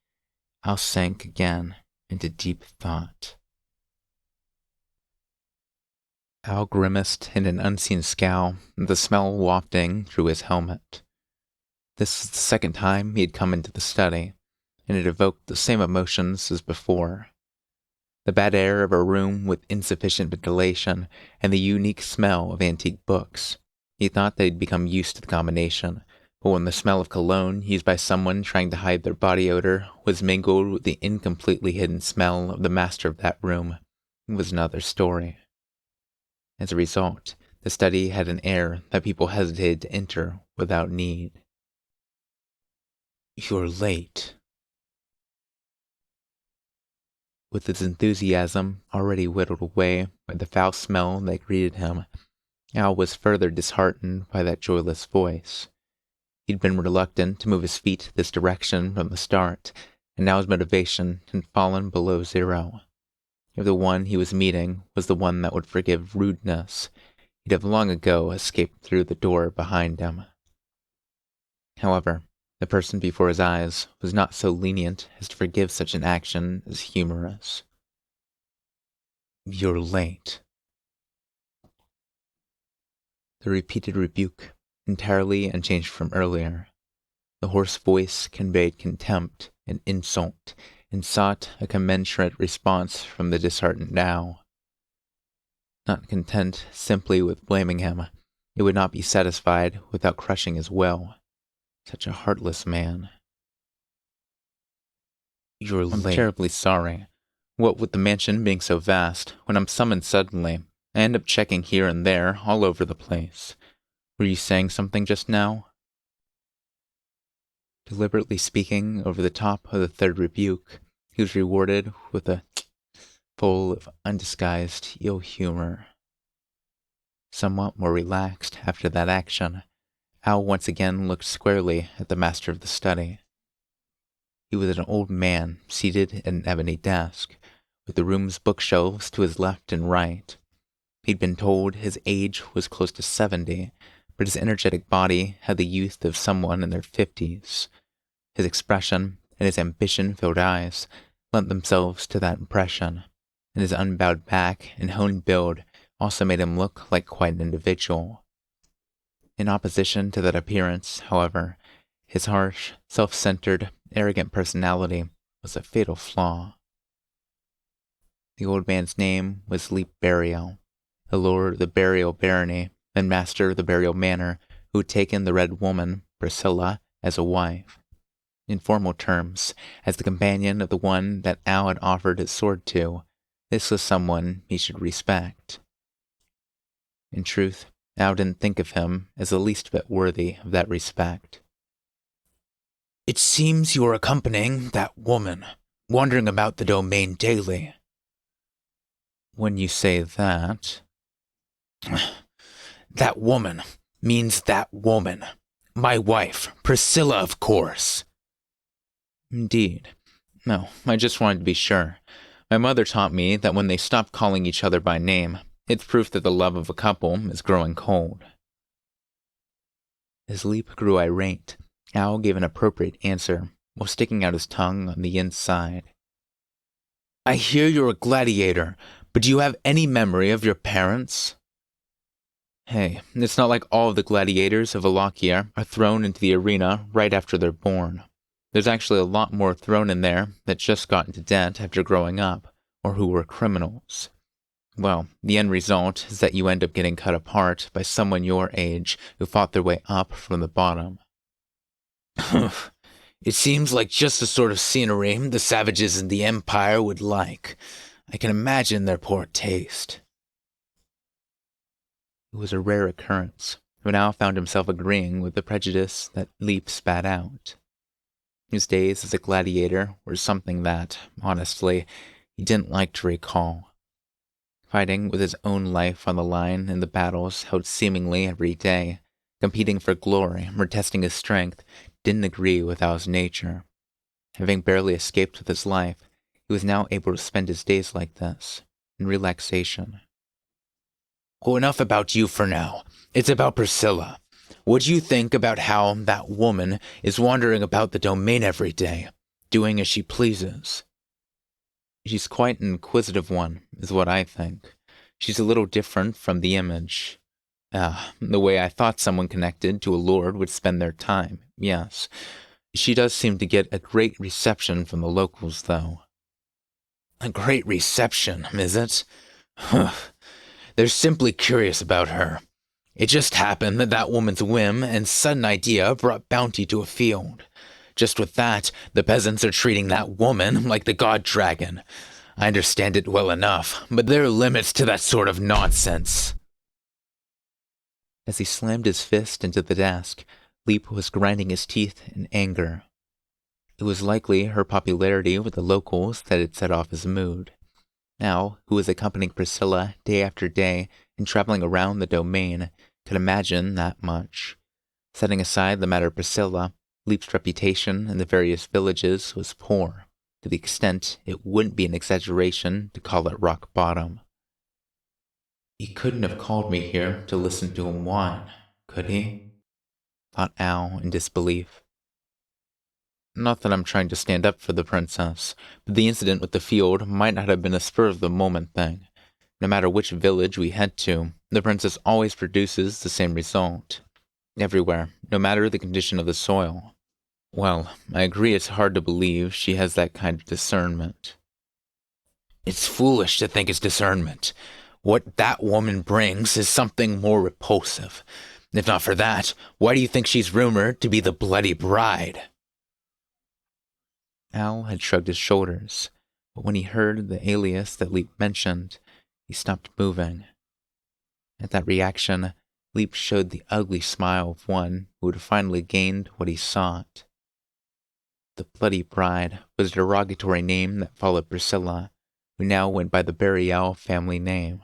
B: Al sank again into deep thought. Al grimaced in an unseen scowl, the smell wafting through his helmet. This was the second time he had come into the study, and it evoked the same emotions as before. The bad air of a room with insufficient ventilation, and the unique smell of antique books. He thought that he'd become used to the combination, but when the smell of cologne used by someone trying to hide their body odor was mingled with the incompletely hidden smell of the master of that room, it was another story. As a result, the study had an air that people hesitated to enter without need.
A: "You're late."
B: With his enthusiasm already whittled away by the foul smell that greeted him, Al was further disheartened by that joyless voice. He'd been reluctant to move his feet this direction from the start, and now his motivation had fallen below zero. If the one he was meeting was the one that would forgive rudeness, he'd have long ago escaped through the door behind him. However, the person before his eyes was not so lenient as to forgive such an action as humorous.
A: "You're late."
B: The repeated rebuke, entirely unchanged from earlier. The hoarse voice conveyed contempt and insult, and sought a commensurate response from the disheartened Al. Not content simply with blaming him, it would not be satisfied without crushing his will. Such a heartless man.
A: "You're
B: I'm
A: late."
B: terribly sorry. What with the mansion being so vast, when I'm summoned suddenly, I end up checking here and there all over the place. Were you saying something just now? Deliberately speaking over the top of the third rebuke, he was rewarded with a full of undisguised ill humor. Somewhat more relaxed after that action, Al once again looked squarely at the master of the study. He was an old man seated at an ebony desk, with the room's bookshelves to his left and right. He'd been told his age was close to 70, but his energetic body had the youth of someone in their 50s. His expression and his ambition-filled eyes lent themselves to that impression, and his unbowed back and honed build also made him look like quite an individual. In opposition to that appearance, however, his harsh, self-centered, arrogant personality was a fatal flaw. The old man's name was Leap Burial, the lord of the Burial Barony and master of the Burial Manor, who had taken the Red Woman, Priscilla, as a wife. In formal terms, as the companion of the one that Al had offered his sword to, This was someone he should respect. In truth, Al didn't think of him as the least bit worthy of that respect.
A: It seems you are accompanying that woman, wandering about the domain daily.
B: When you say that...
A: That woman means that woman. My wife, Priscilla, of course.
B: Indeed. No, I just wanted to be sure. My mother taught me that when they stop calling each other by name, it's proof that the love of a couple is growing cold. As Leap grew irate, Al gave an appropriate answer, while sticking out his tongue on the inside.
A: I hear you're a gladiator, but do you have any memory of your parents?
B: Hey, it's not like all of the gladiators of Wallachia are thrown into the arena right after they're born. There's actually a lot more thrown in there that just got into debt after growing up, or who were criminals. Well, the end result is that you end up getting cut apart by someone your age who fought their way up from the bottom.
A: It seems like just the sort of scenery the savages in the Empire would like. I can imagine their poor taste.
B: It was a rare occurrence, who now found himself agreeing with the prejudice that Leap spat out. His days as a gladiator were something that, honestly, he didn't like to recall. Fighting with his own life on the line in the battles held seemingly every day, competing for glory or testing his strength, didn't agree with Al's nature. Having barely escaped with his life, he was now able to spend his days like this, in relaxation.
A: Well, enough about you for now. It's about Priscilla. What do you think about how that woman is wandering about the domain every day, doing as she pleases?
B: She's quite an inquisitive one, is what I think. She's a little different from the image. The way I thought someone connected to a lord would spend their time, yes. She does seem to get a great reception from the locals, though.
A: A great reception, is it? They're simply curious about her. It just happened that that woman's whim and sudden idea brought bounty to a field. Just with that, the peasants are treating that woman like the god dragon. I understand it well enough, but there are limits to that sort of nonsense.
B: As he slammed his fist into the desk, Leap was grinding his teeth in anger. It was likely her popularity with the locals that had set off his mood. Al, who was accompanying Priscilla day after day and traveling around the domain, could imagine that much. Setting aside the matter of Priscilla, Leap's reputation in the various villages was poor, to the extent it wouldn't be an exaggeration to call it rock bottom.
A: He couldn't have called me here to listen to him whine, could he?
B: Thought Al in disbelief. Not that I'm trying to stand up for the princess, but the incident with the field might not have been a spur-of-the-moment thing. No matter which village we head to, the princess always produces the same result. Everywhere, no matter the condition of the soil. Well, I agree it's hard to believe she has that kind of discernment.
A: It's foolish to think it's discernment. What that woman brings is something more repulsive. If not for that, why do you think she's rumored to be the bloody bride?
B: Al had shrugged his shoulders, but when he heard the alias that Leap mentioned, he stopped moving. At that reaction, Leap showed the ugly smile of one who had finally gained what he sought. The Bloody Bride was a derogatory name that followed Priscilla, who now went by the Burial family name.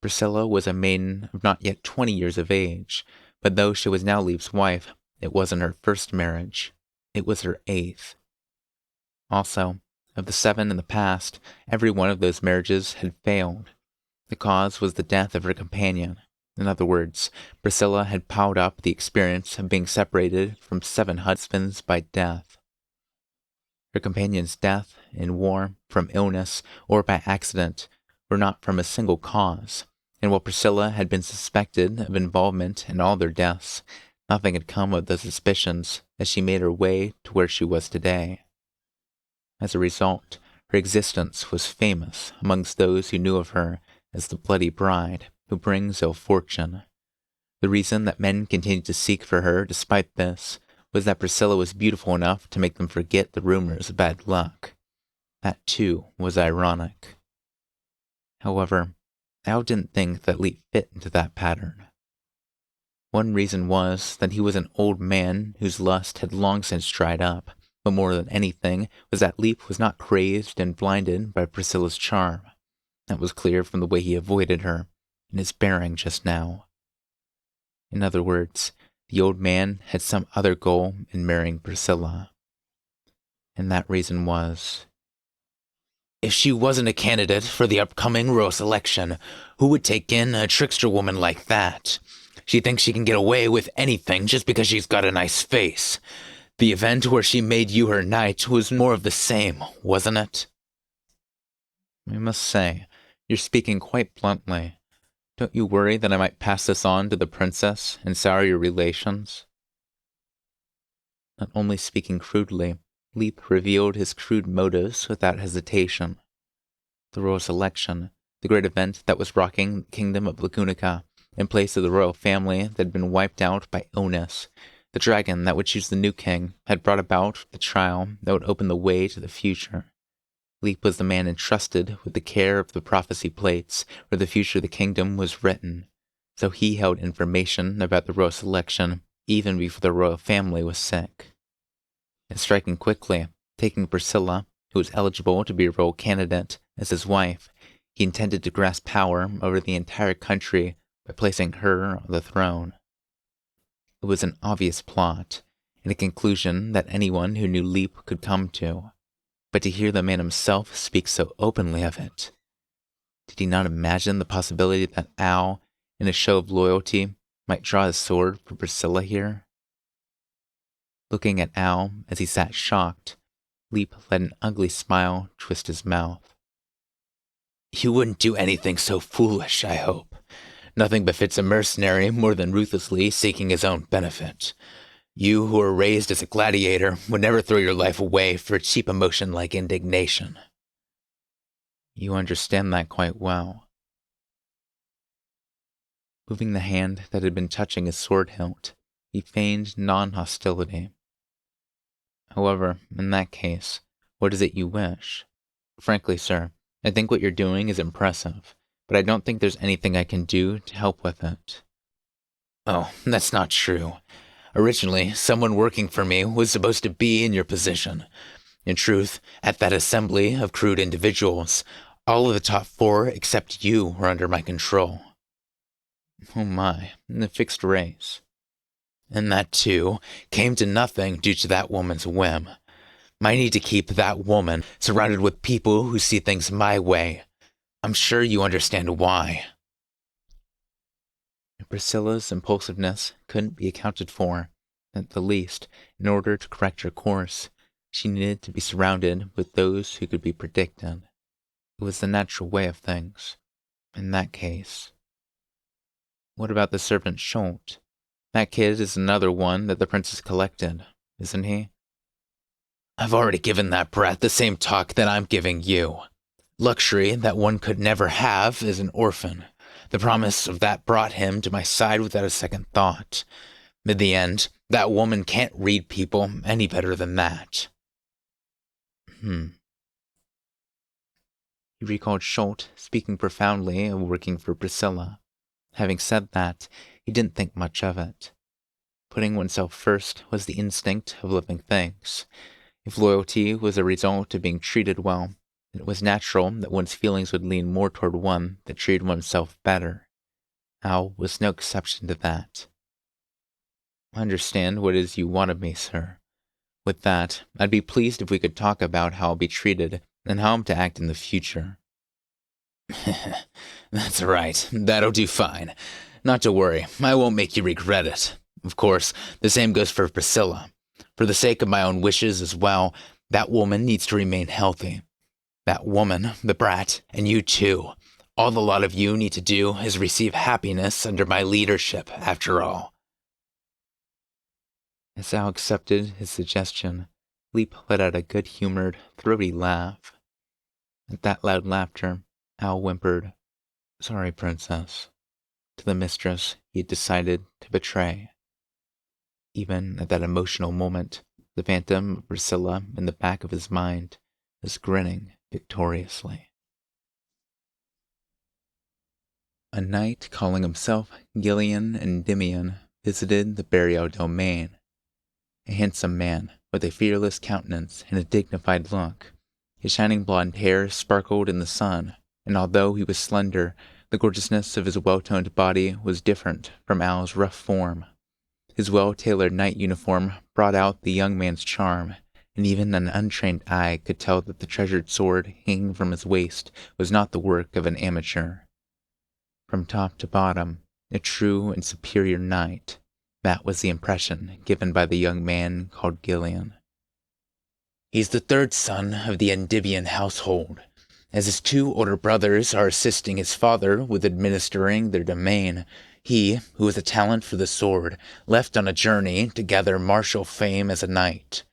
B: Priscilla was a maiden of not yet 20 years of age, but though she was now Leap's wife, it wasn't her first marriage. It was her 8th. Also, of the 7 in the past, every one of those marriages had failed. The cause was the death of her companion. In other words, Priscilla had piled up the experience of being separated from 7 husbands by death. Her companion's death, in war, from illness, or by accident, were not from a single cause, and while Priscilla had been suspected of involvement in all their deaths, nothing had come of the suspicions as she made her way to where she was today. As a result, her existence was famous amongst those who knew of her as the Bloody Bride who brings ill fortune. The reason that men continued to seek for her despite this was that Priscilla was beautiful enough to make them forget the rumors of bad luck. That, too, was ironic. However, Al didn't think that Leap fit into that pattern. One reason was that he was an old man whose lust had long since dried up, but more than anything was that Leap was not crazed and blinded by Priscilla's charm. That was clear from the way he avoided her, and his bearing just now. In other words, the old man had some other goal in marrying Priscilla. And that reason was, if she wasn't a candidate for the upcoming Rose election, who would take in a trickster woman like that? She thinks she can get away with anything just because she's got a nice face. The event where she made you her knight was more of the same, wasn't it? I must say, you're speaking quite bluntly. Don't you worry that I might pass this on to the princess and sour your relations? Not only speaking crudely, Leap revealed his crude motives without hesitation. The Rose election, the great event that was rocking the kingdom of Lagunica, in place of the royal family that had been wiped out by illness. The dragon that would choose the new king had brought about the trial that would open the way to the future. Leap was the man entrusted with the care of the prophecy plates where the future of the kingdom was written, so he held information about the royal selection even before the royal family was sick. And striking quickly, taking Priscilla, who was eligible to be a royal candidate, as his wife, he intended to grasp power over the entire country by placing her on the throne. It was an obvious plot, and a conclusion that anyone who knew Leap could come to. But to hear the man himself speak so openly of it, did he not imagine the possibility that Al, in a show of loyalty, might draw his sword for Priscilla here? Looking at Al as he sat shocked, Leap let an ugly smile twist his mouth. You wouldn't do anything so foolish, I hope. Nothing befits a mercenary more than ruthlessly seeking his own benefit. You who were raised as a gladiator would never throw your life away for a cheap emotion like indignation. You understand that quite well. Moving the hand that had been touching his sword hilt, he feigned non-hostility. However, in that case, what is it you wish? Frankly, sir, I think what you're doing is impressive, but I don't think there's anything I can do to help with it. Oh, that's not true. Originally, someone working for me was supposed to be in your position. In truth, at that assembly of crude individuals, all of the top 4 except you were under my control. Oh my, the fixed race. And that, too, came to nothing due to that woman's whim. My need to keep that woman surrounded with people who see things my way. I'm sure you understand why. Priscilla's impulsiveness couldn't be accounted for. At the least, in order to correct her course, she needed to be surrounded with those who could be predicted. It was the natural way of things. In that case. What about the servant Schult? That kid is another one that the princess collected, isn't he? I've already given that brat the same talk that I'm giving you. Luxury that one could never have is an orphan. The promise of that brought him to my side without a second thought. In the end, that woman can't read people any better than that. He recalled Schult speaking profoundly of working for Priscilla. Having said that, he didn't think much of it. Putting oneself first was the instinct of living things. If loyalty was a result of being treated well, then it was natural that one's feelings would lean more toward one that treated oneself better. Al was no exception to that. I understand what it is you want of me, sir. With that, I'd be pleased if we could talk about how I'll be treated and how I'm to act in the future. That's right. That'll do fine. Not to worry. I won't make you regret it. Of course, the same goes for Priscilla. For the sake of my own wishes as well, that woman needs to remain healthy. That woman, the brat, and you too. All the lot of you need to do is receive happiness under my leadership, after all. As Al accepted his suggestion, Leap let out a good-humored, throaty laugh. At that loud laughter, Al whimpered, "Sorry, princess," to the mistress he had decided to betray. Even at that emotional moment, the phantom of Priscilla in the back of his mind was grinning victoriously.
A: A knight calling himself Gillian Endymion visited the burial domain. A handsome man, with a fearless countenance and a dignified look. His shining blonde hair sparkled in the sun, and although he was slender, the gorgeousness of his well-toned body was different from Al's rough form. His well-tailored knight uniform brought out the young man's charm, and even an untrained eye could tell that the treasured sword hanging from his waist was not the work of an amateur. From top to bottom, a true and superior knight. That was the impression given by the young man called Gillian.
B: He's the third son of the Endymion household, as his two older brothers are assisting his father with administering their domain. He, who has a talent for the sword, left on a journey to gather martial fame as a knight.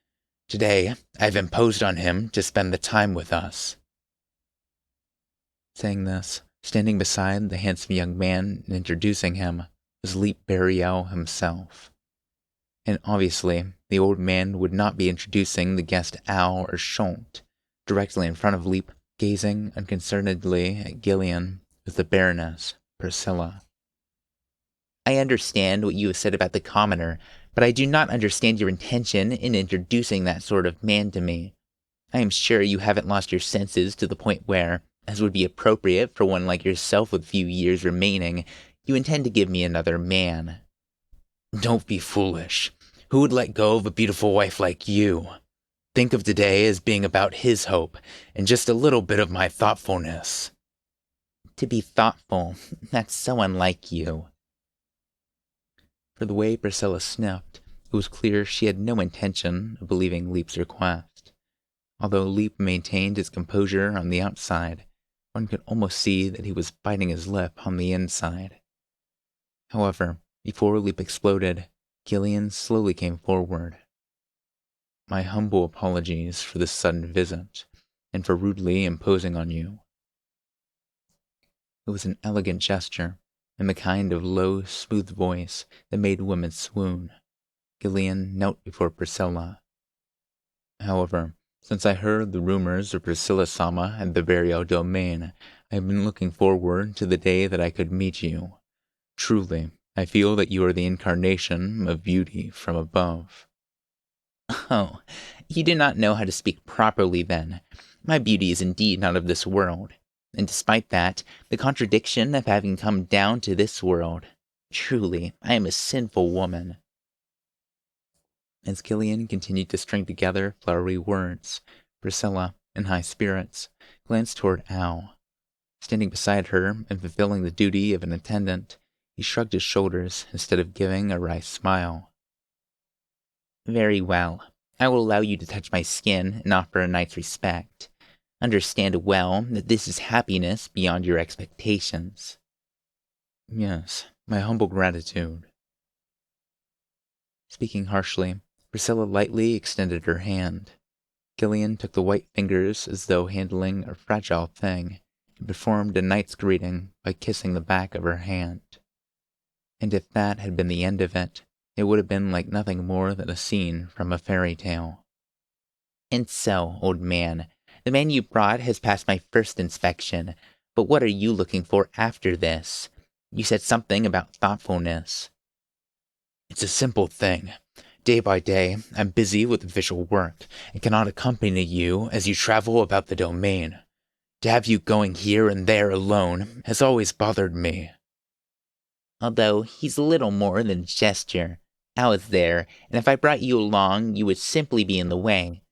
B: Today, I've imposed on him to spend the time with us.
A: Saying this, standing beside the handsome young man and introducing him, was Leap Burial himself. And obviously, the old man would not be introducing the guest Al or Schult. Directly in front of Leap, gazing unconcernedly at Gillian, was the Baroness, Priscilla.
B: I understand what you have said about the commoner, but I do not understand your intention in introducing that sort of man to me. I am sure you haven't lost your senses to the point where, as would be appropriate for one like yourself with few years remaining, you intend to give me another man.
C: Don't be foolish. Who would let go of a beautiful wife like you? Think of today as being about his hope, and just a little bit of my thoughtfulness.
B: To be thoughtful, that's so unlike you.
A: For the way Priscilla sniffed, it was clear she had no intention of believing Leap's request. Although Leap maintained his composure on the outside, one could almost see that he was biting his lip on the inside. However, before Leap exploded, Gillian slowly came forward. My humble apologies for this sudden visit, and for rudely imposing on you. It was an elegant gesture, and the kind of low, smooth voice that made women swoon. Gillian knelt before Priscilla. However, since I heard the rumors of Priscilla-sama at the burial domain, I have been looking forward to the day that I could meet you. Truly, I feel that you are the incarnation of beauty from above.
B: Oh, you do not know how to speak properly then. My beauty is indeed not of this world. And despite that, the contradiction of having come down to this world. Truly, I am a sinful woman.
A: As Gillian continued to string together flowery words, Priscilla, in high spirits, glanced toward Al. Standing beside her and fulfilling the duty of an attendant, he shrugged his shoulders instead of giving a wry smile.
B: Very well. I will allow you to touch my skin and offer a night's respect. Understand well that this is happiness beyond your expectations.
A: Yes, my humble gratitude. Speaking harshly, Priscilla lightly extended her hand. Gillian took the white fingers as though handling a fragile thing, and performed a knight's greeting by kissing the back of her hand. And if that had been the end of it, it would have been like nothing more than a scene from a fairy tale.
B: And so, old man, the man you brought has passed my first inspection, but what are you looking for after this? You said something about thoughtfulness.
C: It's a simple thing. Day by day, I'm busy with official work and cannot accompany you as you travel about the domain. To have you going here and there alone has always bothered me.
B: Although he's little more than a gesture. Al is there, and if I brought you along, you would simply be in the way.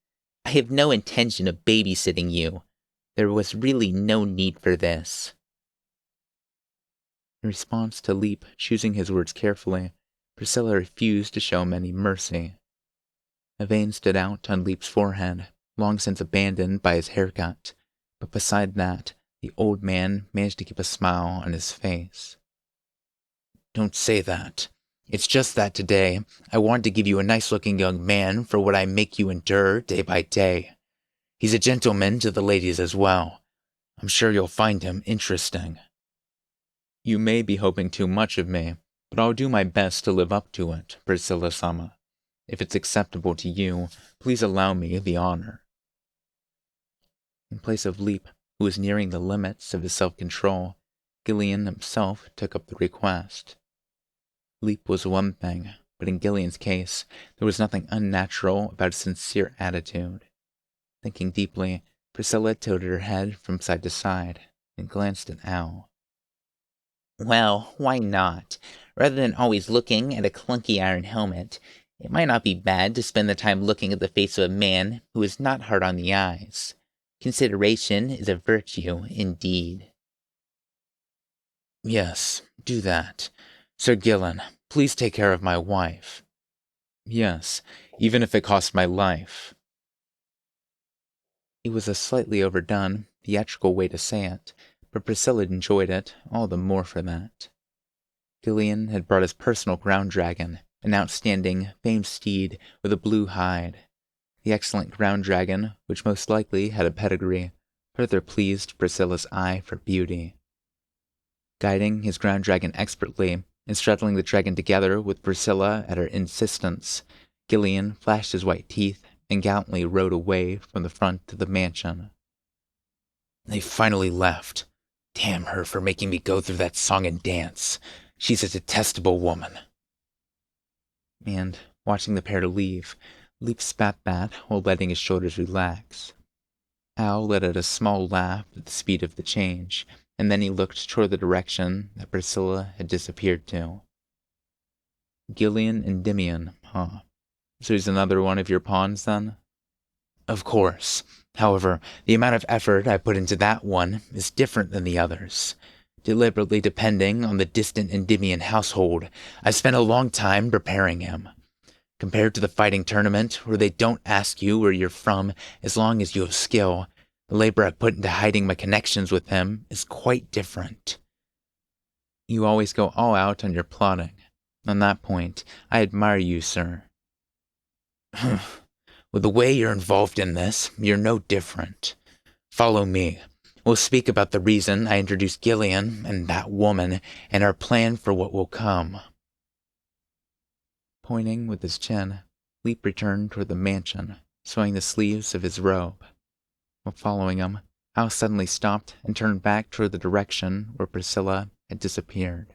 B: I have no intention of babysitting you. There was really no need for this.
A: In response to Leap choosing his words carefully, Priscilla refused to show him any mercy. A vein stood out on Leap's forehead, long since abandoned by his haircut, but beside that, the old man managed to keep a smile on his face.
C: Don't say that. It's just that today, I wanted to give you a nice-looking young man for what I make you endure day by day. He's a gentleman to the ladies as well. I'm sure you'll find him interesting.
A: You may be hoping too much of me, but I'll do my best to live up to it, Priscilla-sama. If it's acceptable to you, please allow me the honor. In place of Leap, who was nearing the limits of his self-control, Gillian himself took up the request. Leap was one thing, but in Gillian's case, there was nothing unnatural about his sincere attitude. Thinking deeply, Priscilla tilted her head from side to side and glanced at Al.
C: Well, why not? Rather than always looking at a clunky iron helmet, it might not be bad to spend the time looking at the face of a man who is not hard on the eyes. Consideration is a virtue indeed.
A: Yes, do that. Sir Gillen, please take care of my wife. Yes, even if it costs my life. It was a slightly overdone, theatrical way to say it, but Priscilla enjoyed it all the more for that. Gillian had brought his personal ground dragon, an outstanding, famed steed with a blue hide. The excellent ground dragon, which most likely had a pedigree, further pleased Priscilla's eye for beauty. Guiding his ground dragon expertly, and straddling the dragon together with Priscilla at her insistence, Gillian flashed his white teeth and gallantly rode away from the front of the mansion.
C: They finally left. Damn her for making me go through that song and dance. She's a detestable woman.
A: And, watching the pair leave, Leap spat that while letting his shoulders relax. Al let out a small laugh at the speed of the change, and then he looked toward the direction that Priscilla had disappeared to. Gillian Endymion, huh? So he's another one of your pawns, then?
C: Of course. However, the amount of effort I put into that one is different than the others. Deliberately depending on the distant Endymion household, I spent a long time preparing him. Compared to the fighting tournament, where they don't ask you where you're from as long as you have skill, the labor I put into hiding my connections with him is quite different.
A: You always go all out on your plotting. On that point, I admire you, sir.
C: With the way you're involved in this, you're no different. Follow me. We'll speak about the reason I introduced Gillian and that woman, and our plan for what will come.
A: Pointing with his chin, Leap returned toward the mansion, swaying the sleeves of his robe. While following him, Al suddenly stopped and turned back toward the direction where Priscilla had disappeared.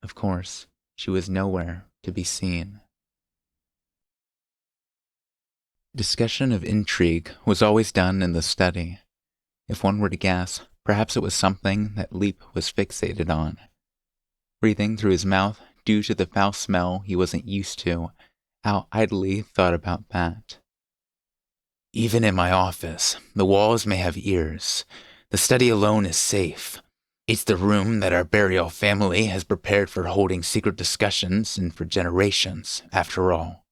A: Of course, she was nowhere to be seen. Discussion of intrigue was always done in the study. If one were to guess, perhaps it was something that Leap was fixated on. Breathing through his mouth due to the foul smell he wasn't used to, Al idly thought about that.
C: Even in my office, the walls may have ears. The study alone is safe. It's the room that our burial family has prepared for holding secret discussions and for generations, after all.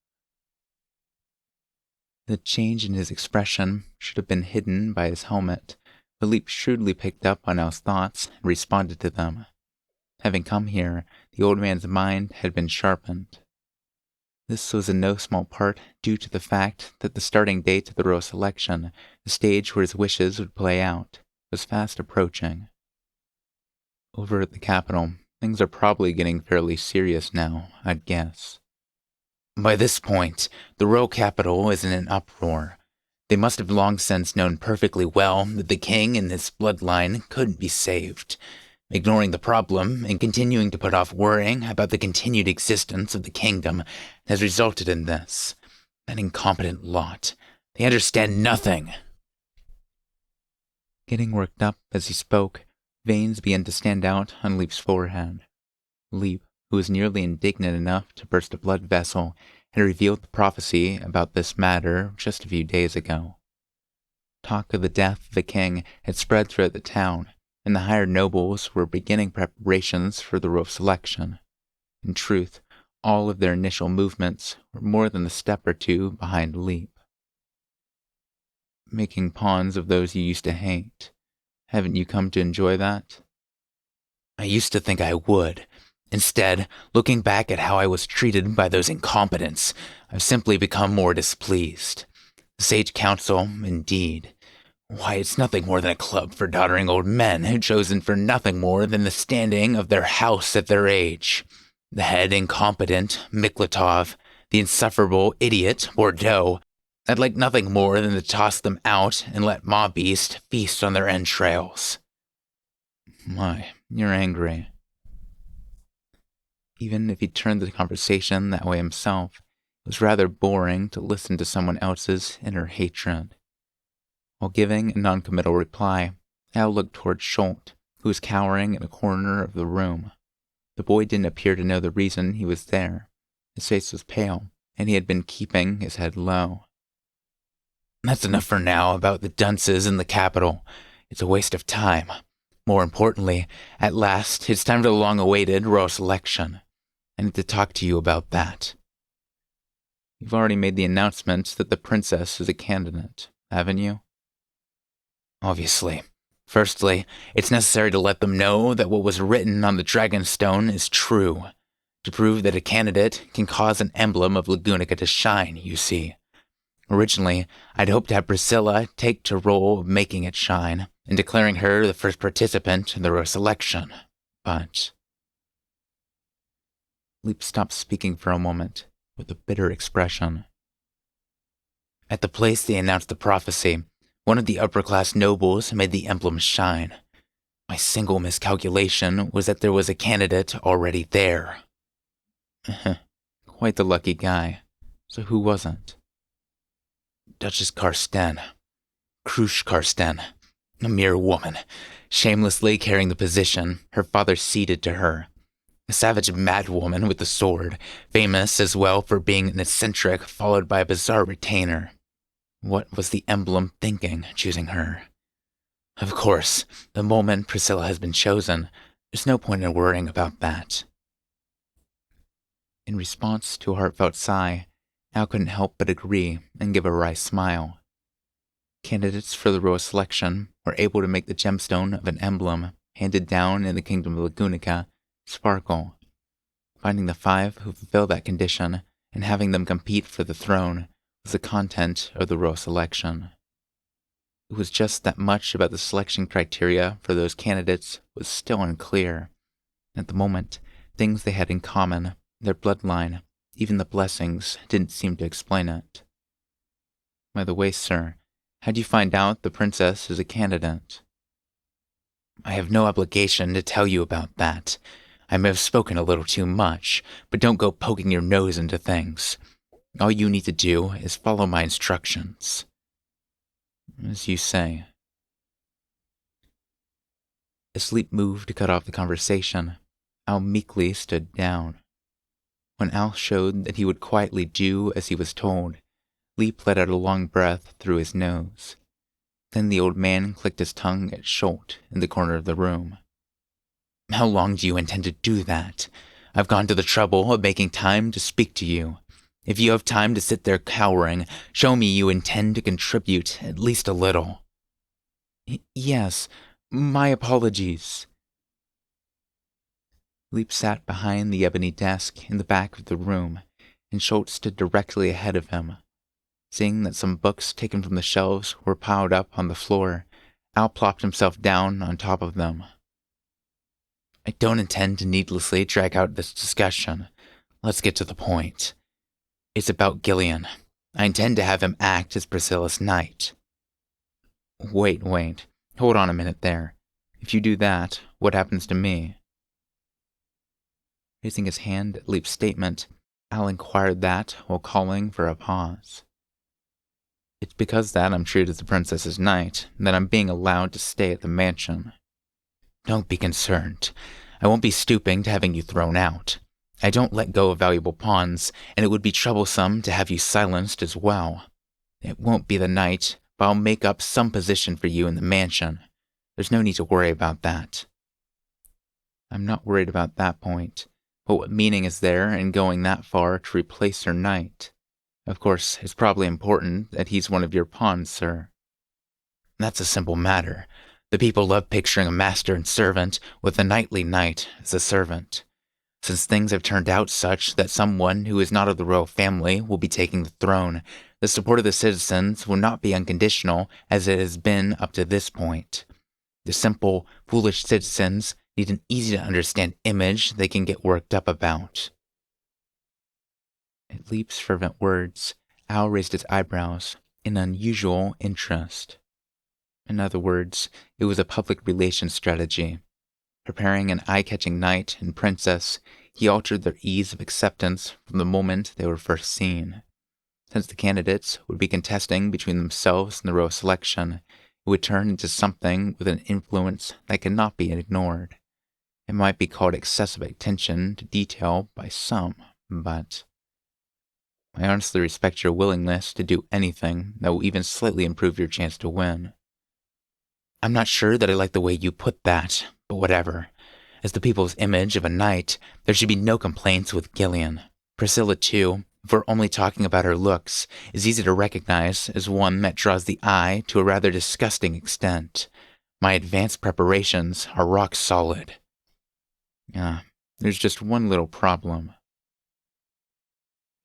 A: The change in his expression should have been hidden by his helmet, but Leap shrewdly picked up on Al's thoughts and responded to them. Having come here, the old man's mind had been sharpened. This was in no small part due to the fact that the starting date of the royal selection, the stage where his wishes would play out, was fast approaching. Over at the capital, things are probably getting fairly serious now, I'd guess.
C: By this point, the royal capital is in an uproar. They must have long since known perfectly well that the king and his bloodline couldn't be saved. Ignoring the problem and continuing to put off worrying about the continued existence of the kingdom has resulted in this. An incompetent lot. They understand nothing.
A: Getting worked up as he spoke, veins began to stand out on Leap's forehead. Leap, who was nearly indignant enough to burst a blood vessel, had revealed the prophecy about this matter just a few days ago. Talk of the death of the king had spread throughout the town, and the higher nobles were beginning preparations for the royal selection. In truth, all of their initial movements were more than a step or two behind Leap. Making pawns of those you used to hate. Haven't you come to enjoy that?
C: I used to think I would. Instead, looking back at how I was treated by those incompetents, I've simply become more displeased. The sage council, indeed. Why, it's nothing more than a club for doddering old men chosen for nothing more than the standing of their house at their age. The head incompetent, Miklatov, the insufferable idiot, Bordeaux. I'd like nothing more than to toss them out and let Ma Beast feast on their entrails.
A: My, you're angry. Even if he turned the conversation that way himself, it was rather boring to listen to someone else's inner hatred. While giving a noncommittal reply, Al looked toward Schultz, who was cowering in a corner of the room. The boy didn't appear to know the reason he was there. His face was pale, and he had been keeping his head low.
C: That's enough for now about the dunces in the capital. It's a waste of time. More importantly, at last, it's time for the long-awaited royal selection. I need to talk to you about that.
A: You've already made the announcement that the princess is a candidate, haven't you?
C: Obviously. Firstly, it's necessary to let them know that what was written on the Dragonstone is true. To prove that a candidate can cause an emblem of Lagunica to shine, you see. Originally, I'd hoped to have Priscilla take the role of making it shine and declaring her the first participant in the royal selection, but...
A: Leap stopped speaking for a moment, with a bitter expression.
C: At the place they announced the prophecy, one of the upper-class nobles made the emblem shine. My single miscalculation was that there was a candidate already there.
A: Quite the lucky guy. So who wasn't?
C: Duchess Karsten. Krush Karsten. A mere woman, shamelessly carrying the position her father ceded to her. A savage madwoman with a sword, famous as well for being an eccentric followed by a bizarre retainer. What was the emblem thinking, choosing her? Of course, the moment Priscilla has been chosen, there's no point in worrying about that.
A: In response to a heartfelt sigh, Al couldn't help but agree and give a wry smile. Candidates for the royal selection were able to make the gemstone of an emblem handed down in the kingdom of Lagunica sparkle. Finding the 5 who fulfill that condition and having them compete for the throne was the content of the royal selection. It was just that much about the selection criteria for those candidates was still unclear. At the moment, things they had in common, their bloodline, even the blessings, didn't seem to explain it. By the way, sir, how'd you find out the princess is a candidate?
C: I have no obligation to tell you about that. I may have spoken a little too much, but don't go poking your nose into things. All you need to do is follow my instructions.
A: As you say. As Leap moved to cut off the conversation, Al meekly stood down. When Al showed that he would quietly do as he was told, Leap let out a long breath through his nose. Then the old man clicked his tongue at Schultz in the corner of the room.
C: How long do you intend to do that? I've gone to the trouble of making time to speak to you. If you have time to sit there cowering, show me you intend to contribute at least a little.
A: Yes, my apologies. Leap sat behind the ebony desk in the back of the room, and Schultz stood directly ahead of him. Seeing that some books taken from the shelves were piled up on the floor, Al plopped himself down on top of them.
C: I don't intend to needlessly drag out this discussion. Let's get to the point. It's about Gillian. I intend to have him act as Priscilla's knight.
A: Wait. Hold on a minute there. If you do that, what happens to me? Raising his hand at Leap's statement, Al inquired that while calling for a pause. It's because that I'm treated as the princess's knight that I'm being allowed to stay at the mansion.
C: Don't be concerned. I won't be stooping to having you thrown out. I don't let go of valuable pawns, and it would be troublesome to have you silenced as well. It won't be the knight, but I'll make up some position for you in the mansion. There's no need to worry about that.
A: I'm not worried about that point, but what meaning is there in going that far to replace her knight? Of course, it's probably important that he's one of your pawns, sir.
C: That's a simple matter. The people love picturing a master and servant, with a knightly knight as a servant. Since things have turned out such that someone who is not of the royal family will be taking the throne, the support of the citizens will not be unconditional as it has been up to this point. The simple, foolish citizens need an easy-to-understand image they can get worked up about.
A: At Leap's fervent words, Al raised his eyebrows in unusual interest. In other words, it was a public relations strategy. Preparing an eye-catching knight and princess, he altered their ease of acceptance from the moment they were first seen. Since the candidates would be contesting between themselves in the royal selection, it would turn into something with an influence that could not be ignored. It might be called excessive attention to detail by some, but I honestly respect your willingness to do anything that will even slightly improve your chance to win.
C: I'm not sure that I like the way you put that, but whatever. As the people's image of a knight, there should be no complaints with Gillian. Priscilla, too, if we're only talking about her looks, is easy to recognize as one that draws the eye to a rather disgusting extent. My advanced preparations are rock solid.
A: There's just one little problem.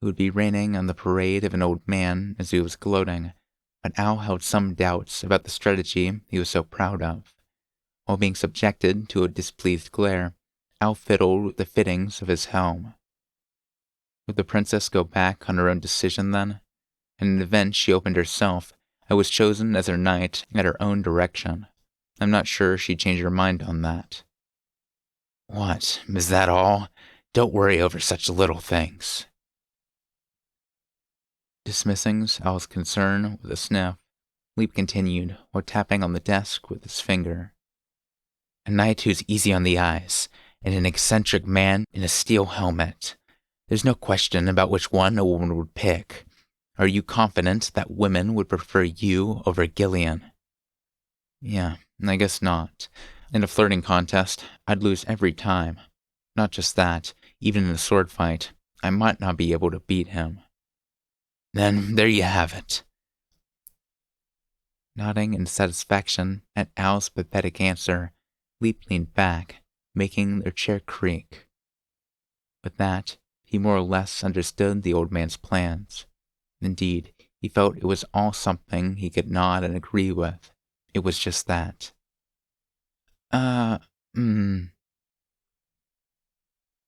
A: It would be raining on the parade of an old man as he was gloating, but Al held some doubts about the strategy he was so proud of. While being subjected to a displeased glare, Al fiddled with the fittings of his helm. Would the princess go back on her own decision then? In an event she opened herself, I was chosen as her knight at her own direction. I'm not sure she'd change her mind on that.
C: What, is that all? Don't worry over such little things.
A: Dismissing Al's concern with a sniff, Leap continued while tapping on the desk with his finger.
C: A knight who's easy on the eyes, and an eccentric man in a steel helmet. There's no question about which one a woman would pick. Are you confident that women would prefer you over Gillian?
A: Yeah, I guess not. In a flirting contest, I'd lose every time. Not just that, even in a sword fight, I might not be able to beat him.
C: Then there you have it.
A: Nodding in satisfaction at Al's pathetic answer, Leap leaned back, making their chair creak. With that, he more or less understood the old man's plans. Indeed, he felt it was all something he could nod and agree with. It was just that.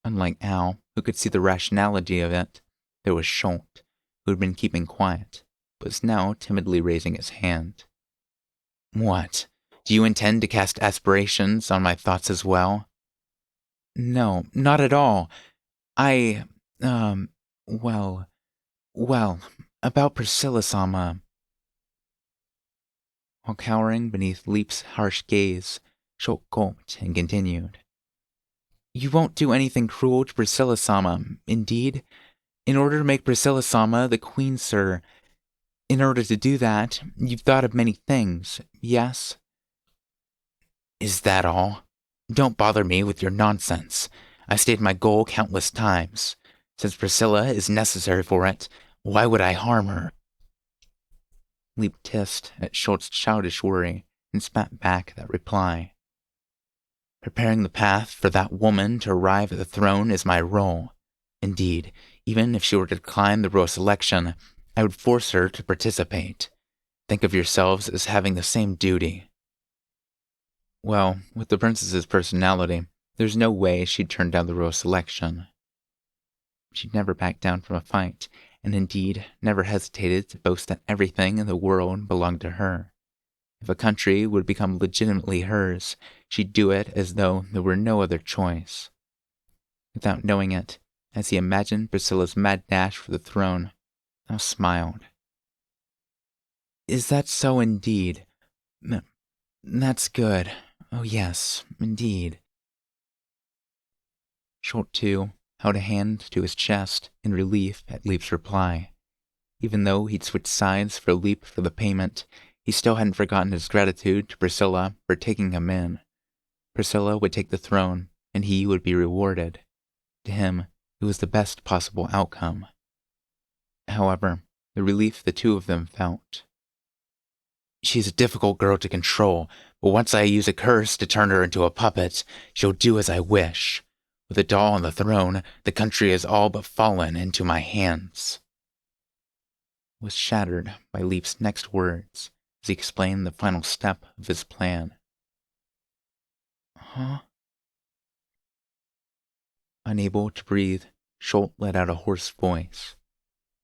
A: Unlike Al, who could see the rationality of it, there was Schultz, who had been keeping quiet, but was now timidly raising his hand.
C: What? Do you intend to cast aspirations on my thoughts as well?
A: No, not at all. About Priscilla-sama. While cowering beneath Leap's harsh gaze, Schultz gulped and continued. You won't do anything cruel to Priscilla-sama, indeed? In order to make Priscilla-sama the queen, sir, in order to do that, you've thought of many things, yes?
C: Is that all? Don't bother me with your nonsense. I've stated my goal countless times. Since Priscilla is necessary for it, why would I harm her?
A: Leap hissed at Schultz's childish worry and spat back that reply.
C: Preparing the path for that woman to arrive at the throne is my role. Indeed, even if she were to decline the royal selection, I would force her to participate. Think of yourselves as having the same duty.
A: Well, with the princess's personality, there's no way she'd turn down the royal selection. She'd never backed down from a fight, and indeed never hesitated to boast that everything in the world belonged to her. If a country would become legitimately hers, she'd do it as though there were no other choice. Without knowing it, as he imagined Priscilla's mad dash for the throne, Al smiled. Is that so indeed? That's good. Oh yes, indeed. Schultz, too, held a hand to his chest in relief at Leap's reply. Even though he'd switched sides for Leap for the payment, he still hadn't forgotten his gratitude to Priscilla for taking him in. Priscilla would take the throne, and he would be rewarded. To him, it was the best possible outcome. However, the relief the two of them felt.
C: She's a difficult girl to control, but once I use a curse to turn her into a puppet, she'll do as I wish. With a doll on the throne, the country has all but fallen into my hands.
A: Was shattered by Leap's next words as he explained the final step of his plan. Huh? Unable to breathe, Schultz let out a hoarse voice.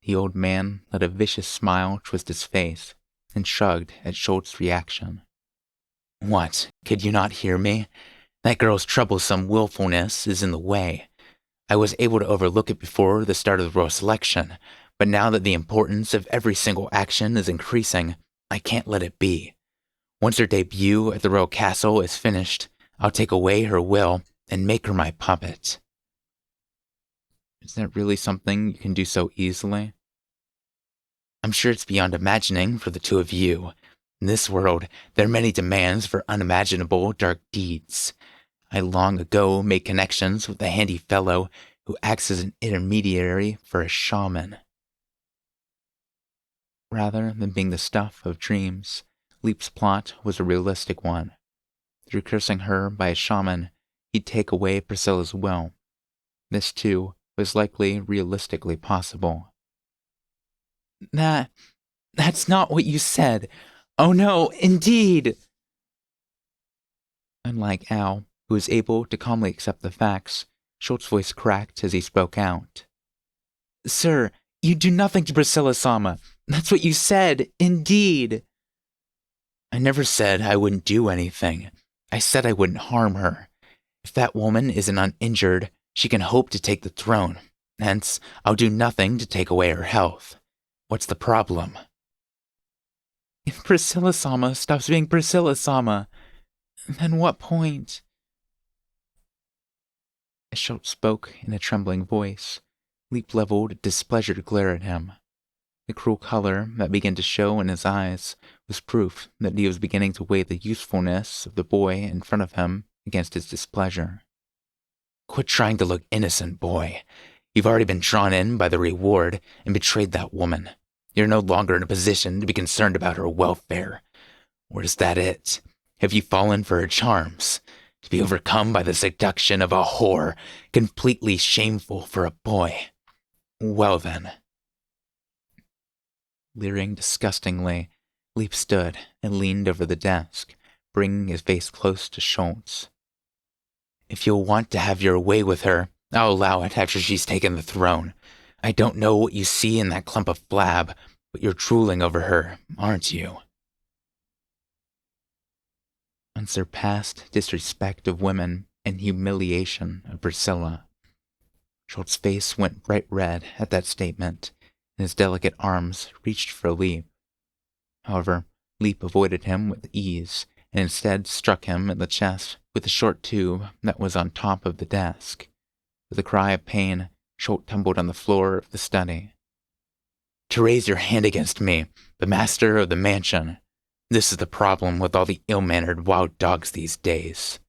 A: The old man let a vicious smile twist his face and shrugged at Schultz's reaction.
C: What, could you not hear me? That girl's troublesome willfulness is in the way. I was able to overlook it before the start of the royal selection, but now that the importance of every single action is increasing, I can't let it be. Once her debut at the royal castle is finished, I'll take away her will and make her my puppet.
B: Is that really something you can do so easily?
C: I'm sure it's beyond imagining for the two of you. In this world, there are many demands for unimaginable dark deeds. I long ago made connections with a handy fellow who acts as an intermediary for a shaman.
B: Rather than being the stuff of dreams, Leap's plot was a realistic one. Through cursing her by a shaman, he'd take away Priscilla's will. This, too, was likely realistically possible.
C: That's not what you said. Oh no, indeed!
B: Unlike Al, who was able to calmly accept the facts, Schultz's voice cracked as he spoke out.
C: Sir, you do nothing to Priscilla-sama. That's what you said, indeed. I never said I wouldn't do anything. I said I wouldn't harm her. If that woman isn't uninjured, she can hope to take the throne. Hence, I'll do nothing to take away her health. What's the problem?
B: If Priscilla-sama stops being Priscilla-sama, then what point? As Schultz spoke in a trembling voice, Leap leveled a displeasured glare at him. The cruel color that began to show in his eyes was proof that he was beginning to weigh the usefulness of the boy in front of him against his displeasure.
C: Quit trying to look innocent, boy. You've already been drawn in by the reward and betrayed that woman. You're no longer in a position to be concerned about her welfare. Or is that it? Have you fallen for her charms? To be overcome by the seduction of a whore, completely shameful for a boy. Well then.
B: Leering disgustingly, Leap stood and leaned over the desk, bringing his face close to Schultz.
C: If you'll want to have your way with her, I'll allow it after she's taken the throne. I don't know what you see in that clump of flab, but you're drooling over her, aren't you?
B: Unsurpassed disrespect of women and humiliation of Priscilla. Schultz's face went bright red at that statement, and his delicate arms reached for Leap. However, Leap avoided him with ease, and instead struck him in the chest with the short tube that was on top of the desk. With a cry of pain, Schultz tumbled on the floor of the study.
C: To raise your hand against me, the master of the mansion. This is the problem with all the ill-mannered wild dogs these days.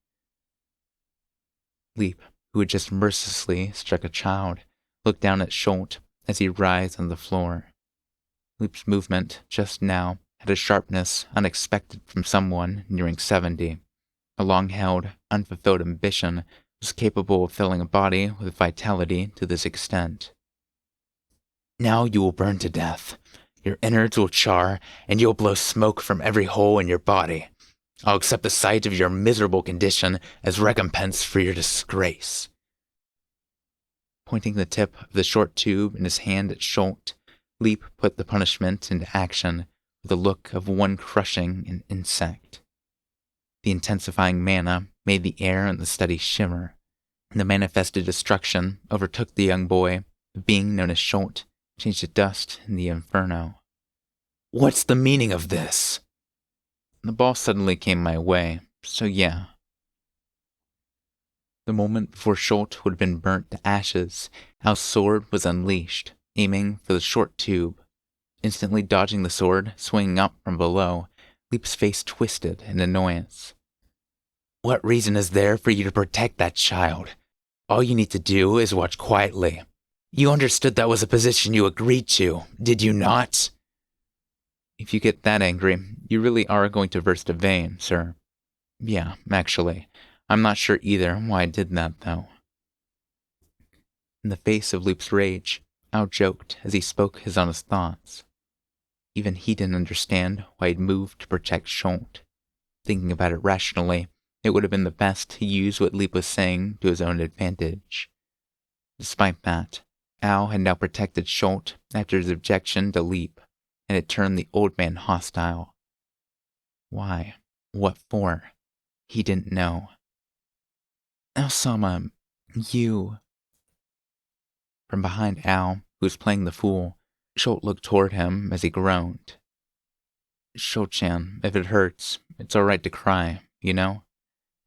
B: Leap, who had just mercilessly struck a child, looked down at Schultz as he writhed on the floor. Leap's movement just now had a sharpness unexpected from someone nearing 70. A long-held, unfulfilled ambition was capable of filling a body with vitality to this extent.
C: Now you will burn to death. Your innards will char, and you'll blow smoke from every hole in your body. I'll accept the sight of your miserable condition as recompense for your disgrace.
B: Pointing the tip of the short tube in his hand at Schultz, Leap put the punishment into action with a look of one crushing an insect. The intensifying mana made the air in the study shimmer. The manifested destruction overtook the young boy, the being known as Schultz changed to dust in the inferno.
C: What's the meaning of this?
B: The ball suddenly came my way, so yeah. The moment before Schultz would have been burnt to ashes, Al's sword was unleashed, aiming for the short tube. Instantly dodging the sword, swinging up from below, Leap's face twisted in annoyance.
C: What reason is there for you to protect that child? All you need to do is watch quietly. You understood that was a position you agreed to, did you not?
B: If you get that angry, you really are going to burst a vein, sir. Yeah, actually. I'm not sure either why I did that, though. In the face of Leap's rage, Al joked as he spoke his honest thoughts. Even he didn't understand why he'd moved to protect Schultz. Thinking about it rationally, it would have been the best to use what Leap was saying to his own advantage. Despite that, Al had now protected Schultz after his objection to Leap, and it turned the old man hostile. Why? What for? He didn't know.
A: Elsama, you. From behind Al, who was playing the fool, Schultz looked toward him as he groaned. Schultz-chan, if it hurts, it's all right to cry, you know?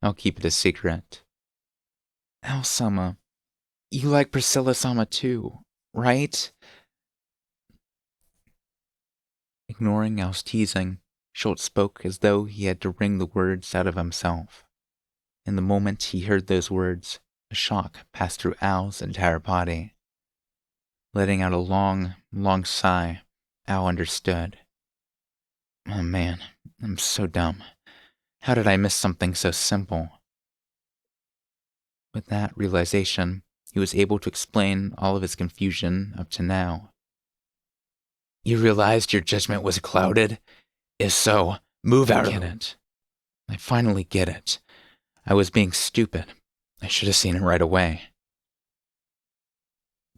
A: I'll keep it a secret. Elsama, you like Priscilla-sama too, right? Ignoring Al's teasing, Schultz spoke as though he had to wring the words out of himself. In the moment he heard those words, a shock passed through Al's entire body. Letting out a long, long sigh, Al understood. Oh man, I'm so dumb. How did I miss something so simple? With that realization, he was able to explain all of his confusion up to now.
C: You realized your judgment was clouded? If so, move out of it.
A: I finally get it. I was being stupid. I should have seen it right away.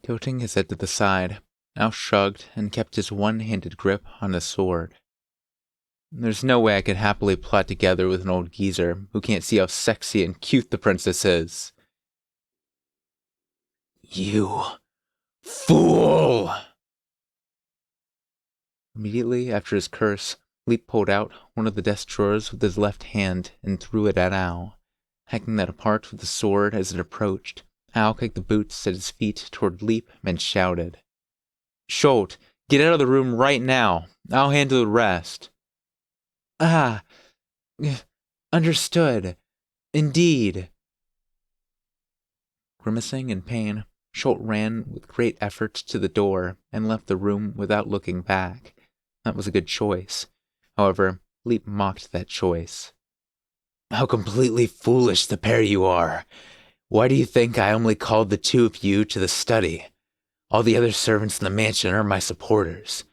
A: Tilting his head to the side, Al shrugged and kept his one-handed grip on his sword. There's no way I could happily plot together with an old geezer who can't see how sexy and cute the princess is.
C: You fool!
A: Immediately after his curse, Leap pulled out one of the desk drawers with his left hand and threw it at Al. Hacking that apart with the sword as it approached, Al kicked the boots at his feet toward Leap and shouted, Schultz, get out of the room right now. I'll handle the rest. Ah, understood. Indeed. Grimacing in pain, Schultz ran with great effort to the door and left the room without looking back. That was a good choice. However, Leap mocked that choice.
C: How completely foolish the pair you are. Why do you think I only called the two of you to the study? All the other servants in the mansion are my supporters.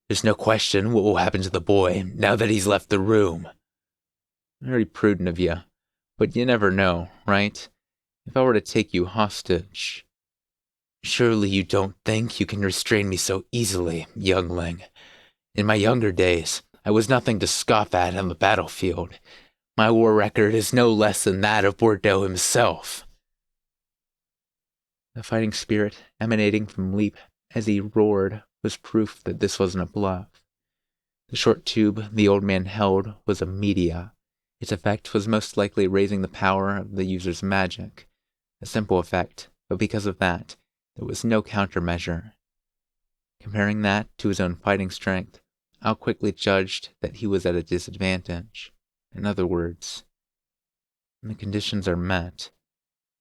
C: There's no question what will happen to the boy now that he's left the room.
A: Very prudent of you, but you never know, right? If I were to take you hostage...
C: Surely you don't think you can restrain me so easily, youngling. In my younger days, I was nothing to scoff at on the battlefield. My war record is no less than that of Bordeaux himself.
A: The fighting spirit emanating from Leap as he roared was proof that this wasn't a bluff. The short tube the old man held was a media. Its effect was most likely raising the power of the user's magic. A simple effect, but because of that, there was no countermeasure. Comparing that to his own fighting strength, Al quickly judged that he was at a disadvantage. In other words, when the conditions are met,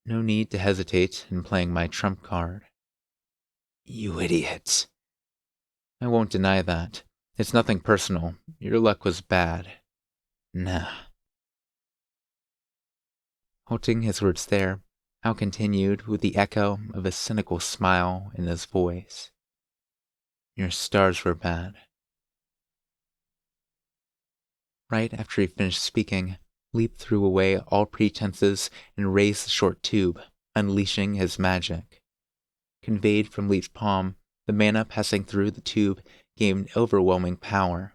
A: no need to hesitate in playing my trump card.
C: You idiot.
A: I won't deny that. It's nothing personal. Your luck was bad.
C: Nah.
A: Halting his words there, Al continued with the echo of a cynical smile in his voice. Your stars were bad. Right after he finished speaking, Leap threw away all pretenses and raised the short tube, unleashing his magic. Conveyed from Leap's palm, the mana passing through the tube gained overwhelming power.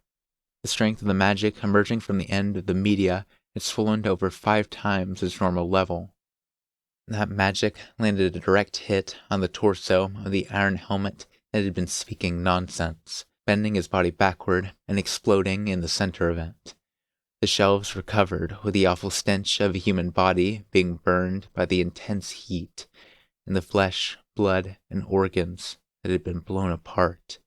A: The strength of the magic emerging from the end of the media had swollen to over 5 times its normal level. That magic landed a direct hit on the torso of the iron helmet that had been speaking nonsense, bending his body backward and exploding in the center of it. The shelves were covered with the awful stench of a human body being burned by the intense heat, and the flesh, blood, and organs that had been blown apart.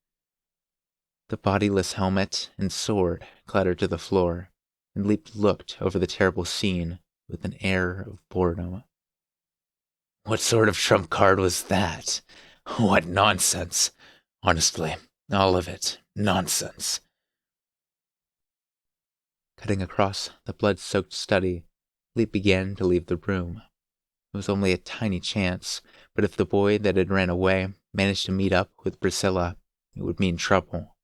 A: The bodiless helmet and sword clattered to the floor, and Leap looked over the terrible scene with an air of boredom.
C: What sort of trump card was that? What nonsense. Honestly, all of it, nonsense.
A: Cutting across the blood-soaked study, Leap began to leave the room. It was only a tiny chance, but if the boy that had ran away managed to meet up with Priscilla, it would mean trouble.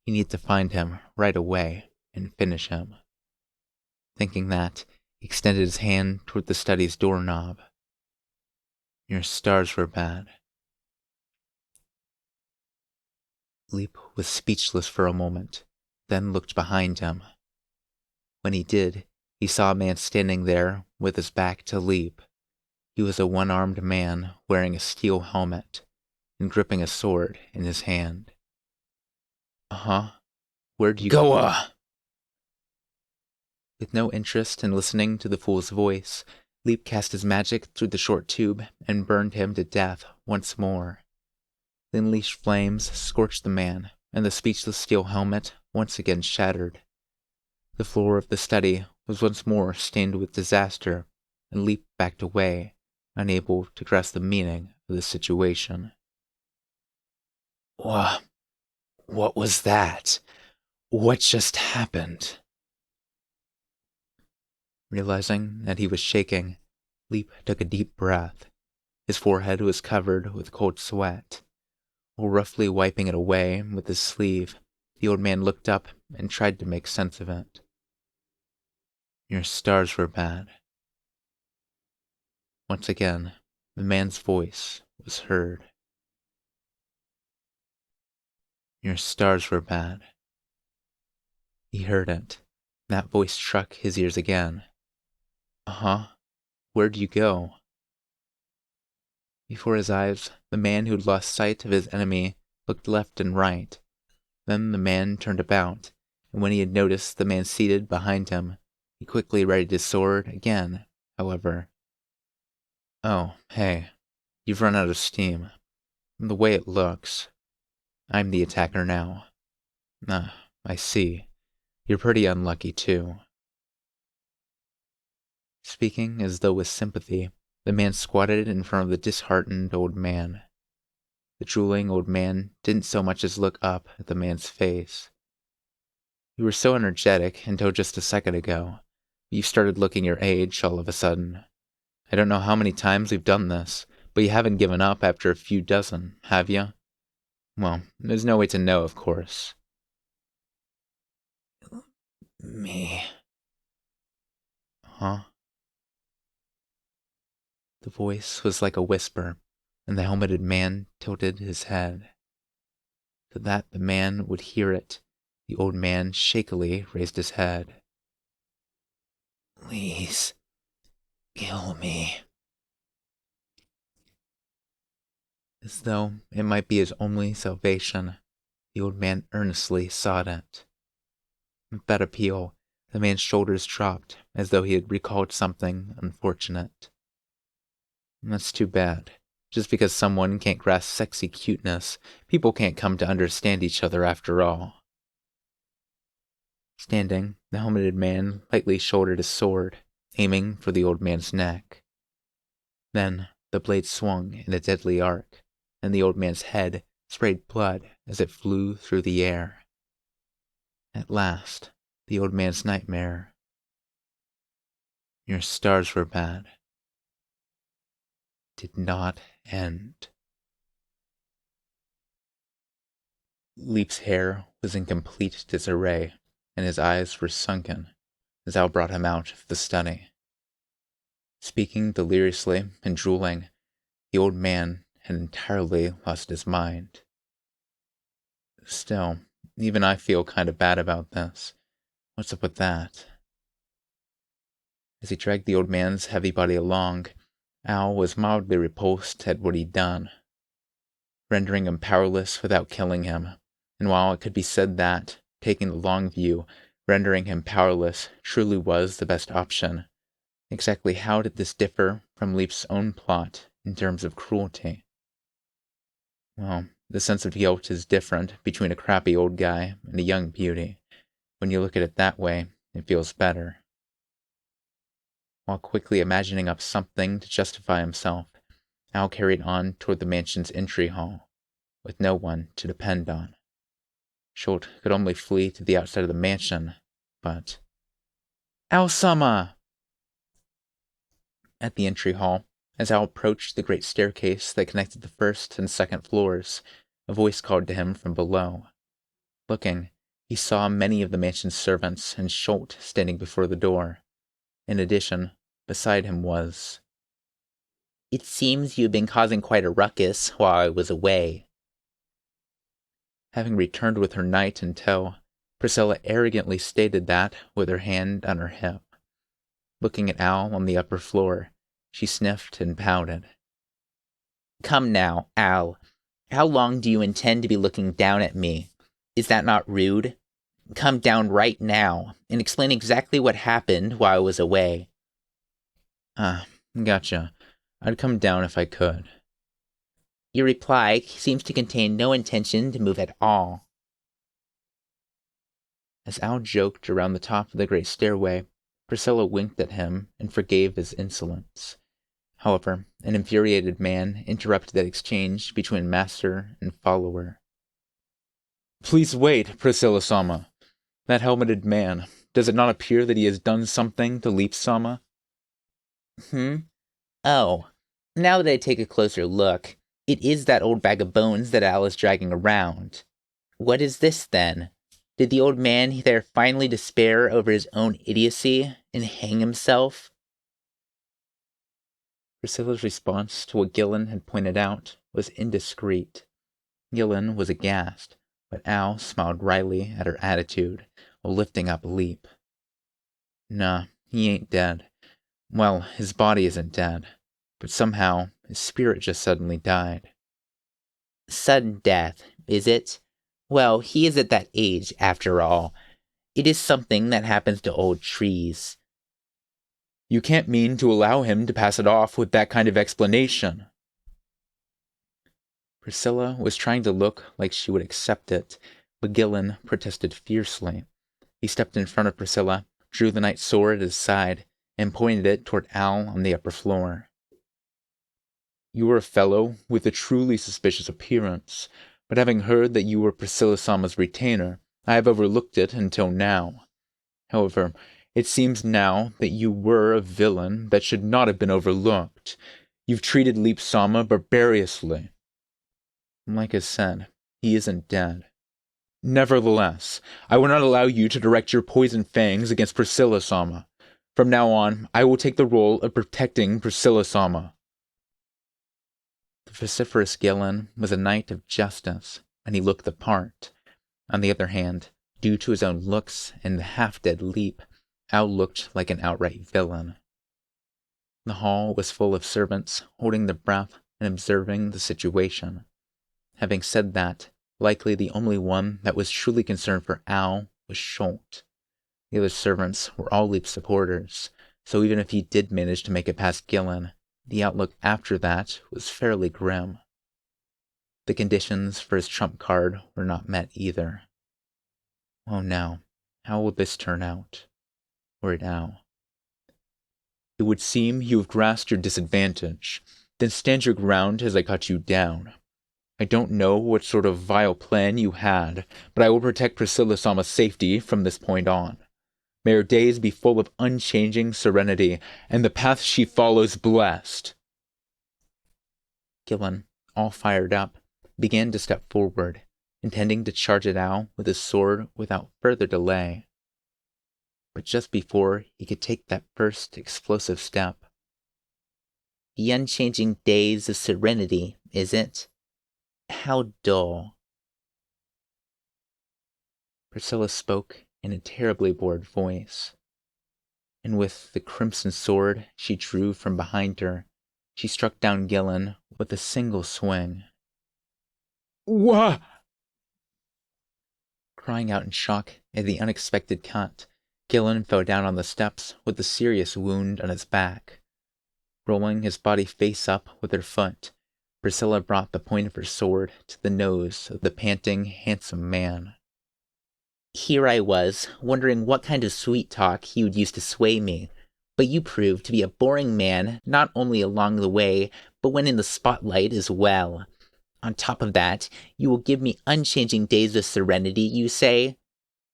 A: He needed to find him right away and finish him. Thinking that, he extended his hand toward the study's doorknob. Your stars were bad. Leap was speechless for a moment, then looked behind him. When he did, he saw a man standing there with his back to Leap.
B: He was a one-armed man wearing a steel helmet and gripping a sword in his hand. Uh-huh. Where'd you
C: Go,
B: With no interest in listening to the fool's voice, Leap cast his magic through the short tube and burned him to death once more. The unleashed flames scorched the man, and the speechless steel helmet once again shattered. The floor of the study was once more stained with disaster, and Leap backed away, unable to grasp the meaning of the situation.
C: What was that? What just happened?
B: Realizing that he was shaking, Leap took a deep breath. His forehead was covered with cold sweat. While roughly wiping it away with his sleeve, the old man looked up and tried to make sense of it. Your stars were bad. Once again, the man's voice was heard. Your stars were bad. He heard it. That voice struck his ears again. Uh-huh. Where'd you go? Before his eyes, the man who'd lost sight of his enemy looked left and right. Then the man turned about, and when he had noticed the man seated behind him, he quickly readied his sword again, however. Oh, hey, you've run out of steam. From the way it looks, I'm the attacker now. Ah, I see. You're pretty unlucky, too. Speaking as though with sympathy, the man squatted in front of the disheartened old man. The drooling old man didn't so much as look up at the man's face. You were so energetic until just a second ago. You started looking your age all of a sudden. I don't know how many times we've done this, but you haven't given up after a few dozen, have you? Well, there's no way to know, of course.
C: Me.
B: Huh? The voice was like a whisper, and the helmeted man tilted his head. So that the man would hear it, the old man shakily raised his head.
C: Please, kill me.
B: As though it might be his only salvation, the old man earnestly sought it. With that appeal, the man's shoulders dropped as though he had recalled something unfortunate. That's too bad. Just because someone can't grasp sexy cuteness, people can't come to understand each other after all. Standing, the helmeted man lightly shouldered his sword, aiming for the old man's neck. Then the blade swung in a deadly arc, and the old man's head sprayed blood as it flew through the air. At last, the old man's nightmare. Your stars were bad. Did not end. Leap's hair was in complete disarray, and his eyes were sunken as Al brought him out of the study. Speaking deliriously and drooling, the old man had entirely lost his mind. Still, even I feel kind of bad about this. What's up with that? As he dragged the old man's heavy body along, Al was mildly repulsed at what he'd done, rendering him powerless without killing him. And while it could be said that, taking the long view, rendering him powerless truly was the best option, exactly how did this differ from Leap's own plot in terms of cruelty? Well, the sense of guilt is different between a crappy old guy and a young beauty. When you look at it that way, it feels better. While quickly imagining up something to justify himself, Al carried on toward the mansion's entry hall, with no one to depend on. Schultz could only flee to the outside of the mansion, but... Al-sama! At the entry hall, as Al approached the great staircase that connected the first and second floors, a voice called to him from below. Looking, he saw many of the mansion's servants and Schultz standing before the door. In addition, beside him was...
C: It seems you've been causing quite a ruckus while I was away.
B: Having returned with her knight in tow, Priscilla arrogantly stated that with her hand on her hip. Looking at Al on the upper floor, She sniffed and pouted.
C: Come now, Al. How long do you intend to be looking down at me? Is that not rude? Come down right now and explain exactly what happened while I was away.
B: Gotcha. I'd come down if I could.
C: Your reply seems to contain no intention to move at all.
B: As Al joked around the top of the great stairway, Priscilla winked at him and forgave his insolence. However, an infuriated man interrupted that exchange between master and follower. Please wait, Priscilla-sama. That helmeted man, does it not appear that he has done something to Leap-sama?
C: Oh, now that I take a closer look, it is that old bag of bones that Al is dragging around. What is this, then? Did the old man there finally despair over his own idiocy and hang himself?
B: Priscilla's response to what Gillen had pointed out was indiscreet. Gillen was aghast, but Al smiled wryly at her attitude while lifting up Leap. Nah, he ain't dead. Well, his body isn't dead, but somehow his spirit just suddenly died.
C: Sudden death, is it? Well, he is at that age, after all. It is something that happens to old trees.
B: You can't mean to allow him to pass it off with that kind of explanation. Priscilla was trying to look like she would accept it, but Gillen protested fiercely. He stepped in front of Priscilla, drew the knight's sword at his side, and pointed it toward Al on the upper floor. You are a fellow with a truly suspicious appearance, but having heard that you were Priscilla-sama's retainer, I have overlooked it until now. However, it seems now that you were a villain that should not have been overlooked. You've treated Leap-sama barbarously. Like I said, he isn't dead. Nevertheless, I will not allow you to direct your poison fangs against Priscilla-sama. From now on, I will take the role of protecting Priscilla-sama. The vociferous Gillen was a knight of justice, and he looked the part. On the other hand, due to his own looks and the half-dead Leap, Al looked like an outright villain. The hall was full of servants holding their breath and observing the situation. Having said that, likely the only one that was truly concerned for Al was Schultz. The other servants were all Leap supporters, so even if he did manage to make it past Gillen, the outlook after that was fairly grim. The conditions for his trump card were not met either. Oh no, how will this turn out? Worried Al. It would seem you have grasped your disadvantage. Then stand your ground as I cut you down. I don't know what sort of vile plan you had, but I will protect Priscilla-sama's safety from this point on. May her days be full of unchanging serenity, and the path she follows blessed. Gillen, all fired up, began to step forward, intending to charge at Al with his sword without further delay. But just before he could take that first explosive step,
C: The unchanging days of serenity, is it? How dull.
B: Priscilla spoke in a terribly bored voice, and with the crimson sword she drew from behind her, she struck down Gillen with a single swing. Wah! Crying out in shock at the unexpected cut, Gillen fell down on the steps with a serious wound on his back. Rolling his body face up with her foot, Priscilla brought the point of her sword to the nose of the panting, handsome man.
C: Here I was, wondering what kind of sweet talk he would use to sway me, but you proved to be a boring man not only along the way, but when in the spotlight as well. On top of that, you will give me unchanging days of serenity, you say?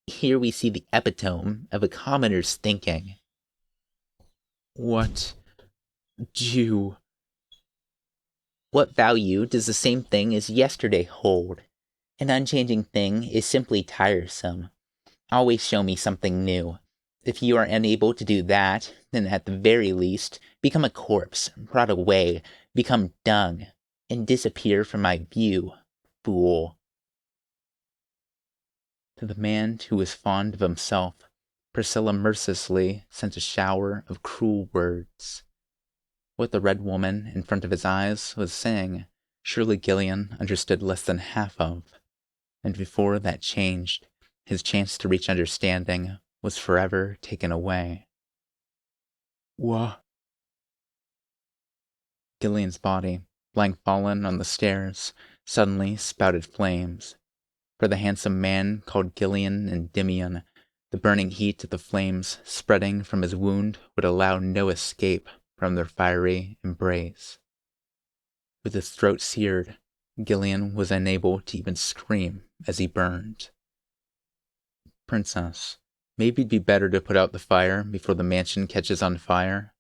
C: Here we see the epitome of a commoner's thinking.
B: What do...
C: What value does the same thing as yesterday hold? An unchanging thing is simply tiresome. Always show me something new. If you are unable to do that, then at the very least, become a corpse, rot away, become dung, and disappear from my view, fool.
B: To the man who was fond of himself, Priscilla mercilessly sent a shower of cruel words.
A: What the red woman in front of his eyes was saying, surely Gillian understood less than half of. And before that changed, his chance to reach understanding was forever taken away. What? Gillian's body, lying fallen on the stairs, suddenly spouted flames. For the handsome man called Gillian Endymion, the burning heat of the flames spreading from his wound would allow no escape from their fiery embrace. With his throat seared, Gillian was unable to even scream as he burned. Princess, maybe it'd be better to put out the fire before the mansion catches on fire.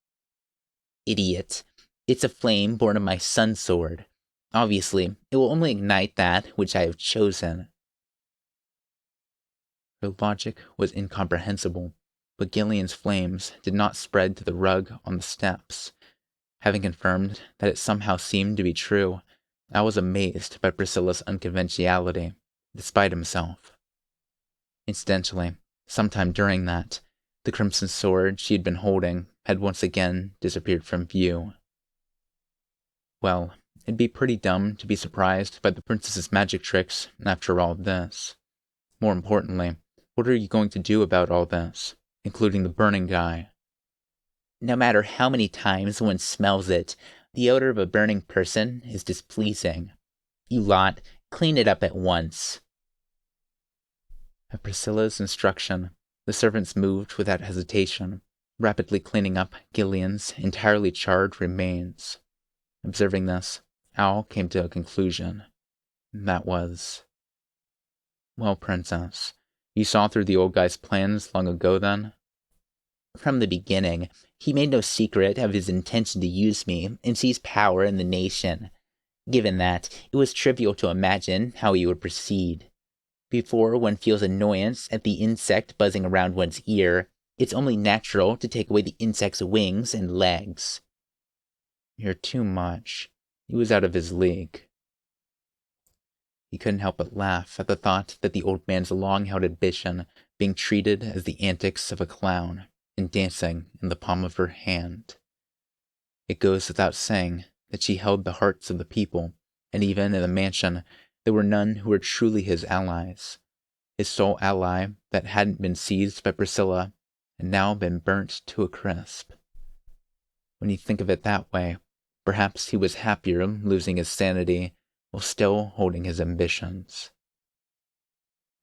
C: Idiot. It's a flame born of my sun sword. Obviously, it will only ignite that which I have chosen.
A: Her logic was incomprehensible, but Gillian's flames did not spread to the rug on the steps. Having confirmed that it somehow seemed to be true, I was amazed by Priscilla's unconventionality, despite himself. Incidentally, sometime during that, the crimson sword she had been holding had once again disappeared from view. Well, it'd be pretty dumb to be surprised by the princess's magic tricks after all this. More importantly, what are you going to do about all this, including the burning guy?
C: No matter how many times one smells it, the odor of a burning person is displeasing. You lot, clean it up at once.
A: At Priscilla's instruction, the servants moved without hesitation, rapidly cleaning up Gillian's entirely charred remains. Observing this, Al came to a conclusion. That was... Well, Princess, you saw through the old guy's plans long ago, then?
C: From the beginning, he made no secret of his intention to use me and seize power in the nation. Given that, it was trivial to imagine how he would proceed. Before one feels annoyance at the insect buzzing around one's ear, it's only natural to take away the insect's wings and legs.
A: You're too much. He was out of his league. He couldn't help but laugh at the thought that the old man's long-held ambition being treated as the antics of a clown and dancing in the palm of her hand. It goes without saying that she held the hearts of the people, and even in the mansion there were none who were truly his allies. His sole ally that hadn't been seized by Priscilla had now been burnt to a crisp. When you think of it that way, perhaps he was happier losing his sanity while still holding his ambitions.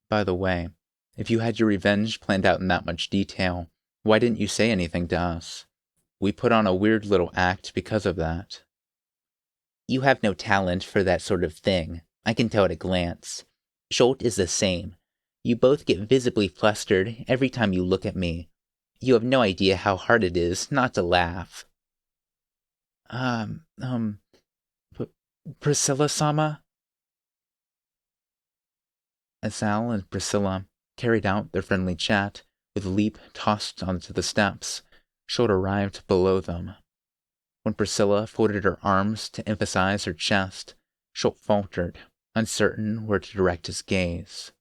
A: By the way, if you had your revenge planned out in that much detail, why didn't you say anything to us? We put on a weird little act because of that.
C: You have no talent for that sort of thing. I can tell at a glance. Scholt is the same. You both get visibly flustered every time you look at me. You have no idea how hard it is not to laugh.
A: Priscilla-sama? As Al and Priscilla carried out their friendly chat, with Leap tossed onto the steps, Scholt arrived below them. When Priscilla folded her arms to emphasize her chest, Scholt faltered, uncertain where to direct his gaze.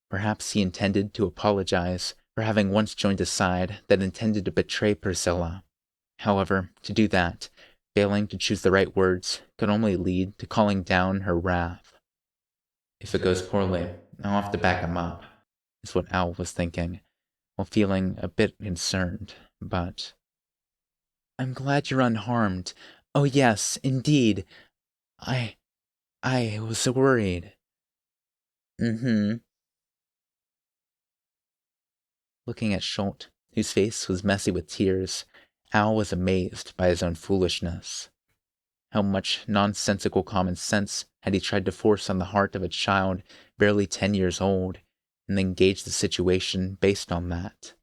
A: Perhaps he intended to apologize for having once joined a side that intended to betray Priscilla. However, to do that, failing to choose the right words, could only lead to calling down her wrath. If it goes poorly, I'll have to back him up, is what Al was thinking, while feeling a bit concerned, but... I'm glad you're unharmed. Oh yes, indeed. I was worried.
C: Mm-hmm.
A: Looking at Scholt, whose face was messy with tears, Al was amazed by his own foolishness. How much nonsensical common sense had he tried to force on the heart of a child barely 10 years old, and then gauge the situation based on that?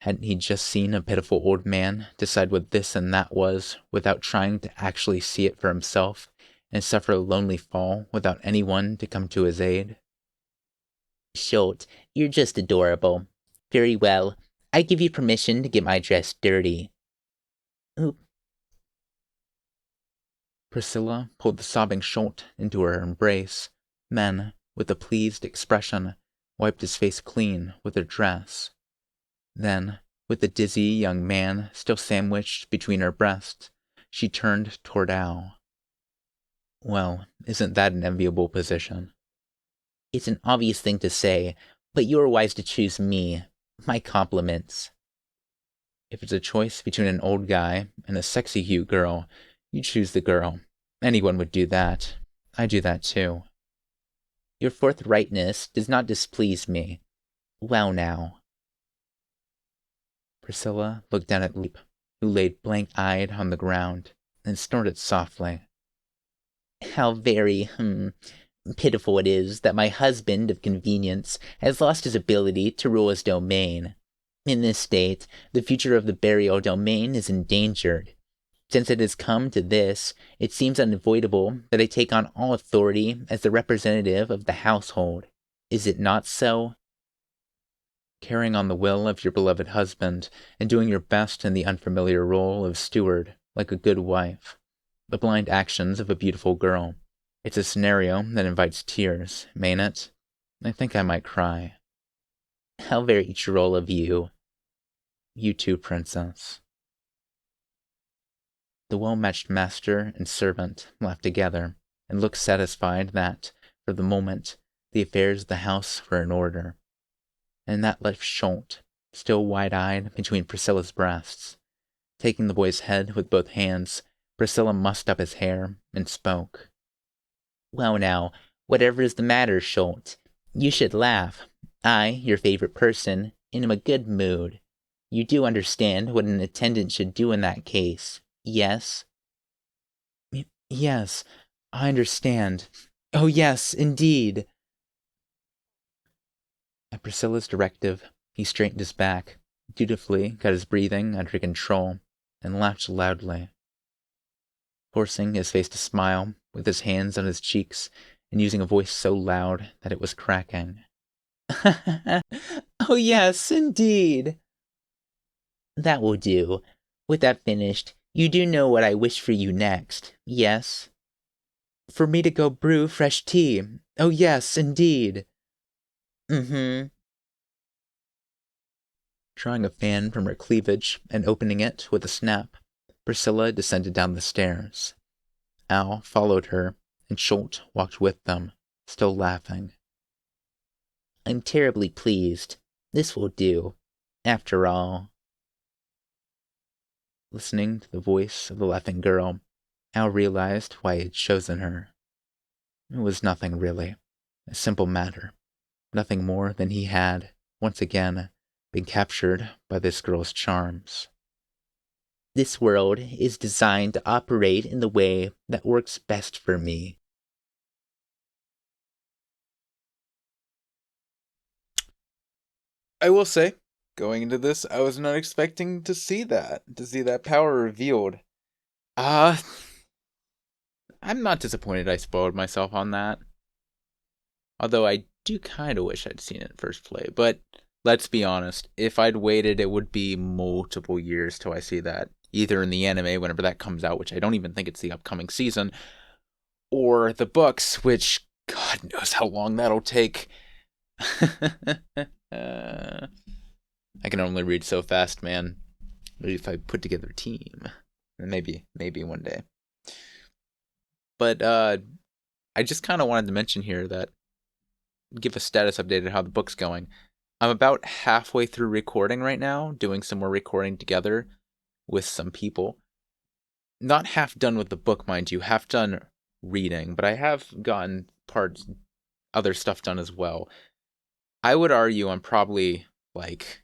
A: Hadn't he just seen a pitiful old man decide what this and that was without trying to actually see it for himself, and suffer a lonely fall without anyone to come to his aid?
C: Scholt, you're just adorable. Very well. I give you permission to get my dress dirty. Oop.
A: Priscilla pulled the sobbing Scholt into her embrace, then, with a pleased expression, wiped his face clean with her dress. Then,
B: With the dizzy young man still sandwiched between her breasts, she turned toward Al. Well, isn't that an enviable position?
C: It's an obvious thing to say, but you are wise to choose me. My compliments.
B: If it's a choice between an old guy and a sexy cute girl, you choose the girl. Anyone would do that. I do that too.
C: Your forthrightness does not displease me. Well now.
B: Priscilla looked down at Leap, who lay blank-eyed on the ground, and snorted softly.
C: How very, pitiful it is that my husband of convenience has lost his ability to rule his domain. In this state, the future of the burial domain is endangered. Since it has come to this, it seems unavoidable that I take on all authority as the representative of the household. Is it not so?
B: Carrying on the will of your beloved husband, and doing your best in the unfamiliar role of steward, like a good wife. The blind actions of a beautiful girl. It's a scenario that invites tears, mayn't it? I think I might cry.
C: How very droll of you.
B: You too, princess. The well-matched master and servant laughed together, and looked satisfied that, for the moment, the affairs of the house were in order. And that left Schultz, still wide-eyed between Priscilla's breasts. Taking the boy's head with both hands, Priscilla mussed up his hair and spoke.
C: Well now, whatever is the matter, Schultz? You should laugh. I, your favorite person, am in a good mood. You do understand what an attendant should do in that case, yes?
B: Yes, I understand. Oh yes, indeed. At Priscilla's directive, he straightened his back, dutifully got his breathing under control, and laughed loudly. Forcing his face to smile, with his hands on his cheeks, and using a voice so loud that it was cracking.
C: Oh yes, indeed. That will do. With that finished, you do know what I wish for you next, yes?
B: For me to go brew fresh tea. Oh yes, indeed.
C: Mm-hmm.
B: Drawing a fan from her cleavage and opening it with a snap, Priscilla descended down the stairs. Al followed her, and Schultz walked with them, still laughing.
C: I'm terribly pleased. This will do. After all.
B: Listening to the voice of the laughing girl, Al realized why he had chosen her. It was nothing really, a simple matter, nothing more than he had, once again, been captured by this girl's charms.
C: This world is designed to operate in the way that works best for me.
A: I will say, going into this, I was not expecting to see that power revealed. I'm not disappointed I spoiled myself on that. Although I do kind of wish I'd seen it first play, but let's be honest, if I'd waited, it would be multiple years till I see that, either in the anime, whenever that comes out, which I don't even think it's the upcoming season, or the books, which God knows how long that'll take. I can only read so fast, man. Maybe if I put together a team, maybe one day. But I just kind of wanted to mention here that give a status update of how the book's going. I'm about halfway through recording right now, doing some more recording together with some people. Not half done with the book, mind you, half done reading, but I have gotten other stuff done as well. I would argue I'm probably like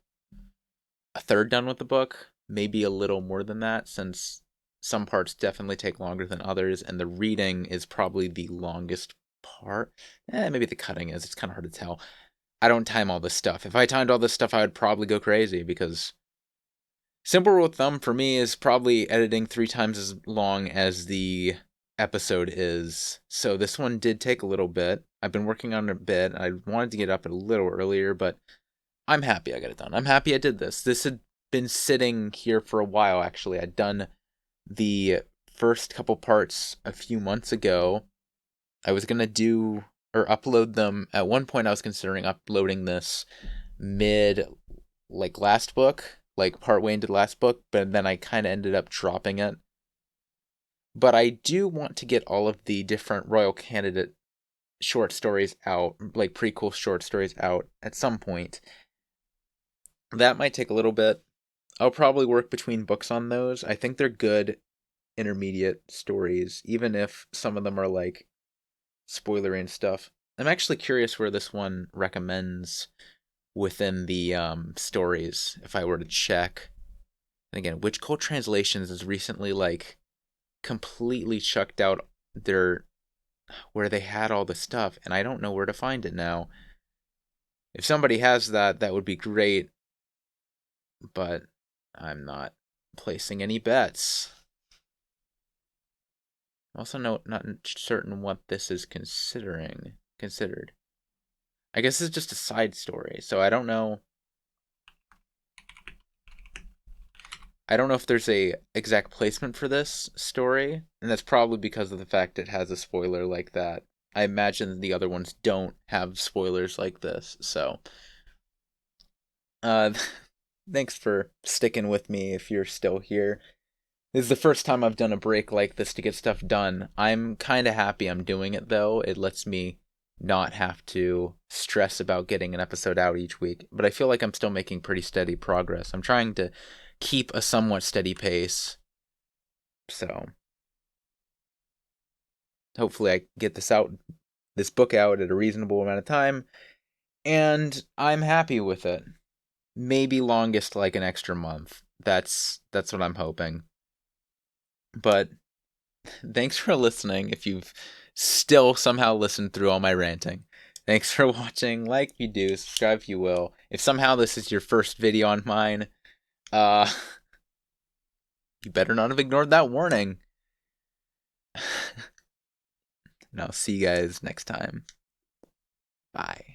A: a third done with the book, maybe a little more than that, since some parts definitely take longer than others, and the reading is probably the longest part. Maybe the cutting is. It's kind of hard to tell. I don't time all this stuff. If I timed all this stuff, I would probably go crazy, because simple rule of thumb for me is probably editing 3 times as long as the episode is. So this one did take a little bit. I've been working on it a bit. I wanted to get up a little earlier, but I'm happy I got it done. I'm happy I did this. This had been sitting here for a while, actually. I'd done the first couple parts a few months ago. I was going to do or upload them. At one point, I was considering uploading this mid, last book, like partway into the last book, but then I kind of ended up dropping it. But I do want to get all of the different royal candidate short stories out, like prequel short stories out at some point. That might take a little bit. I'll probably work between books on those. I think they're good intermediate stories, even if some of them are like spoilery and stuff. I'm actually curious where this one recommends within the stories, if I were to check. And again, Witch Cult Translations has recently like completely chucked out their where they had all the stuff, and I don't know where to find it now. If somebody has that, that would be great. But I'm not placing any bets. Also, not certain what this is considered. I guess it's just a side story, so I don't know. I don't know if there's a exact placement for this story, and that's probably because of the fact it has a spoiler like that. I imagine the other ones don't have spoilers like this, so thanks for sticking with me if you're still here. This is the first time I've done a break like this to get stuff done. I'm kind of happy I'm doing it, though. It lets me not have to stress about getting an episode out each week. But I feel like I'm still making pretty steady progress. I'm trying to keep a somewhat steady pace. So hopefully I get this book out at a reasonable amount of time. And I'm happy with it. Maybe longest like an extra month. That's what I'm hoping. But thanks for listening if you've still somehow listened through all my ranting. Thanks for watching. Like if you do, subscribe if you will. If somehow this is your first video on mine, you better not have ignored that warning. And I'll see you guys next time. Bye.